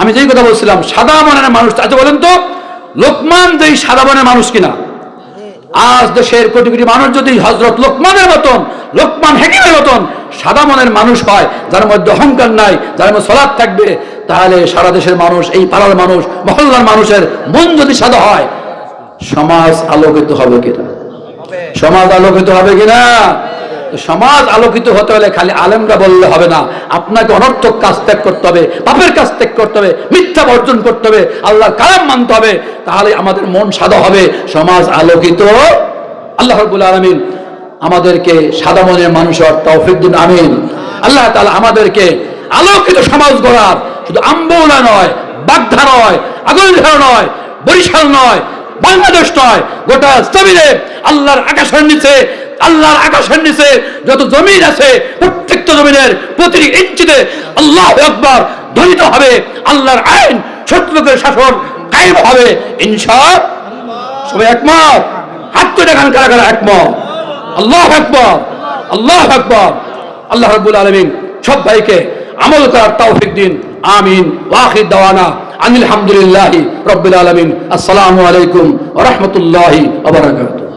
আমি যেই কথা বলছিলাম, সাদা মনের মানুষ। আচ্ছা বলেন তো, লোকমান যেই সাদা মনের মানুষ কিনা? আজ দেশের কোটি কোটি মানুষ যদি হযরত লোকমানের মতন, লোকমান হাকিমের মতন সাদা মনের মানুষ হয়, যার মধ্যে অহংকার নাই, যার মধ্যে সালাত থাকবে, তাহলে সারা দেশের মানুষ, এই পাড়ার মানুষ, মহল্লার মানুষের মন যদি সাদা হয়, সমাজ আলোকিত হবে কিনা? সমাজ আলোকিত হবে কিনা? সমাজ আলোকিত হতে হলে খালি আলেমরা বললে হবে না, আপনাকে অনর্থক কাজ ত্যাগ করতে হবে, পাপের কাজ ত্যাগ করতে হবে, মিথ্যা বর্জন করতে হবে, আল্লাহর কালাম মানতে হবে। তাহলে আমাদের মন সাদা হবে, সমাজ আলোকিত। আল্লাহ রাব্বুল আলামিন আমাদেরকে সাদা মনের মানুষ হওয়ার তৌফিক দিন, আমিন। আল্লাহ তাআলা আমাদেরকে আলোকিত সমাজ গড়ার, শুধু আম্বৌলা নয়, বাগধা নয়, আগলঝাড়া নয়, বরিশাল নয়, বাংলাদেশ নয়, গোটা জমিনে, আল্লাহর আকাশের নিচে, আল্লাহর আকাশের নিচে যত জমিন আছে, প্রত্যেকটা জমিনের প্রতিটি ইঞ্চিতে আল্লাহু আকবার ধ্বনিত হবে। আল্লাহর আইন, শত্রুদের শাসন কায়েম হবে ইনশাআল্লাহ। সবাই একমত? হাত তুলে দেখান কারা কারা একমত। আল্লাহু আকবার, আল্লাহু আকবার। আল্লাহ রাব্বুল আলামিন সব ভাইকে আমল করার তৌফিক দিন। আমিন। ওয়া আখির দাওয়ানা আনিল হামদুলিল্লাহি রাব্বিল আলামিন। আসসালামু আলাইকুম ওয়া রাহমাতুল্লাহি ওয়া বারাকাতুহু।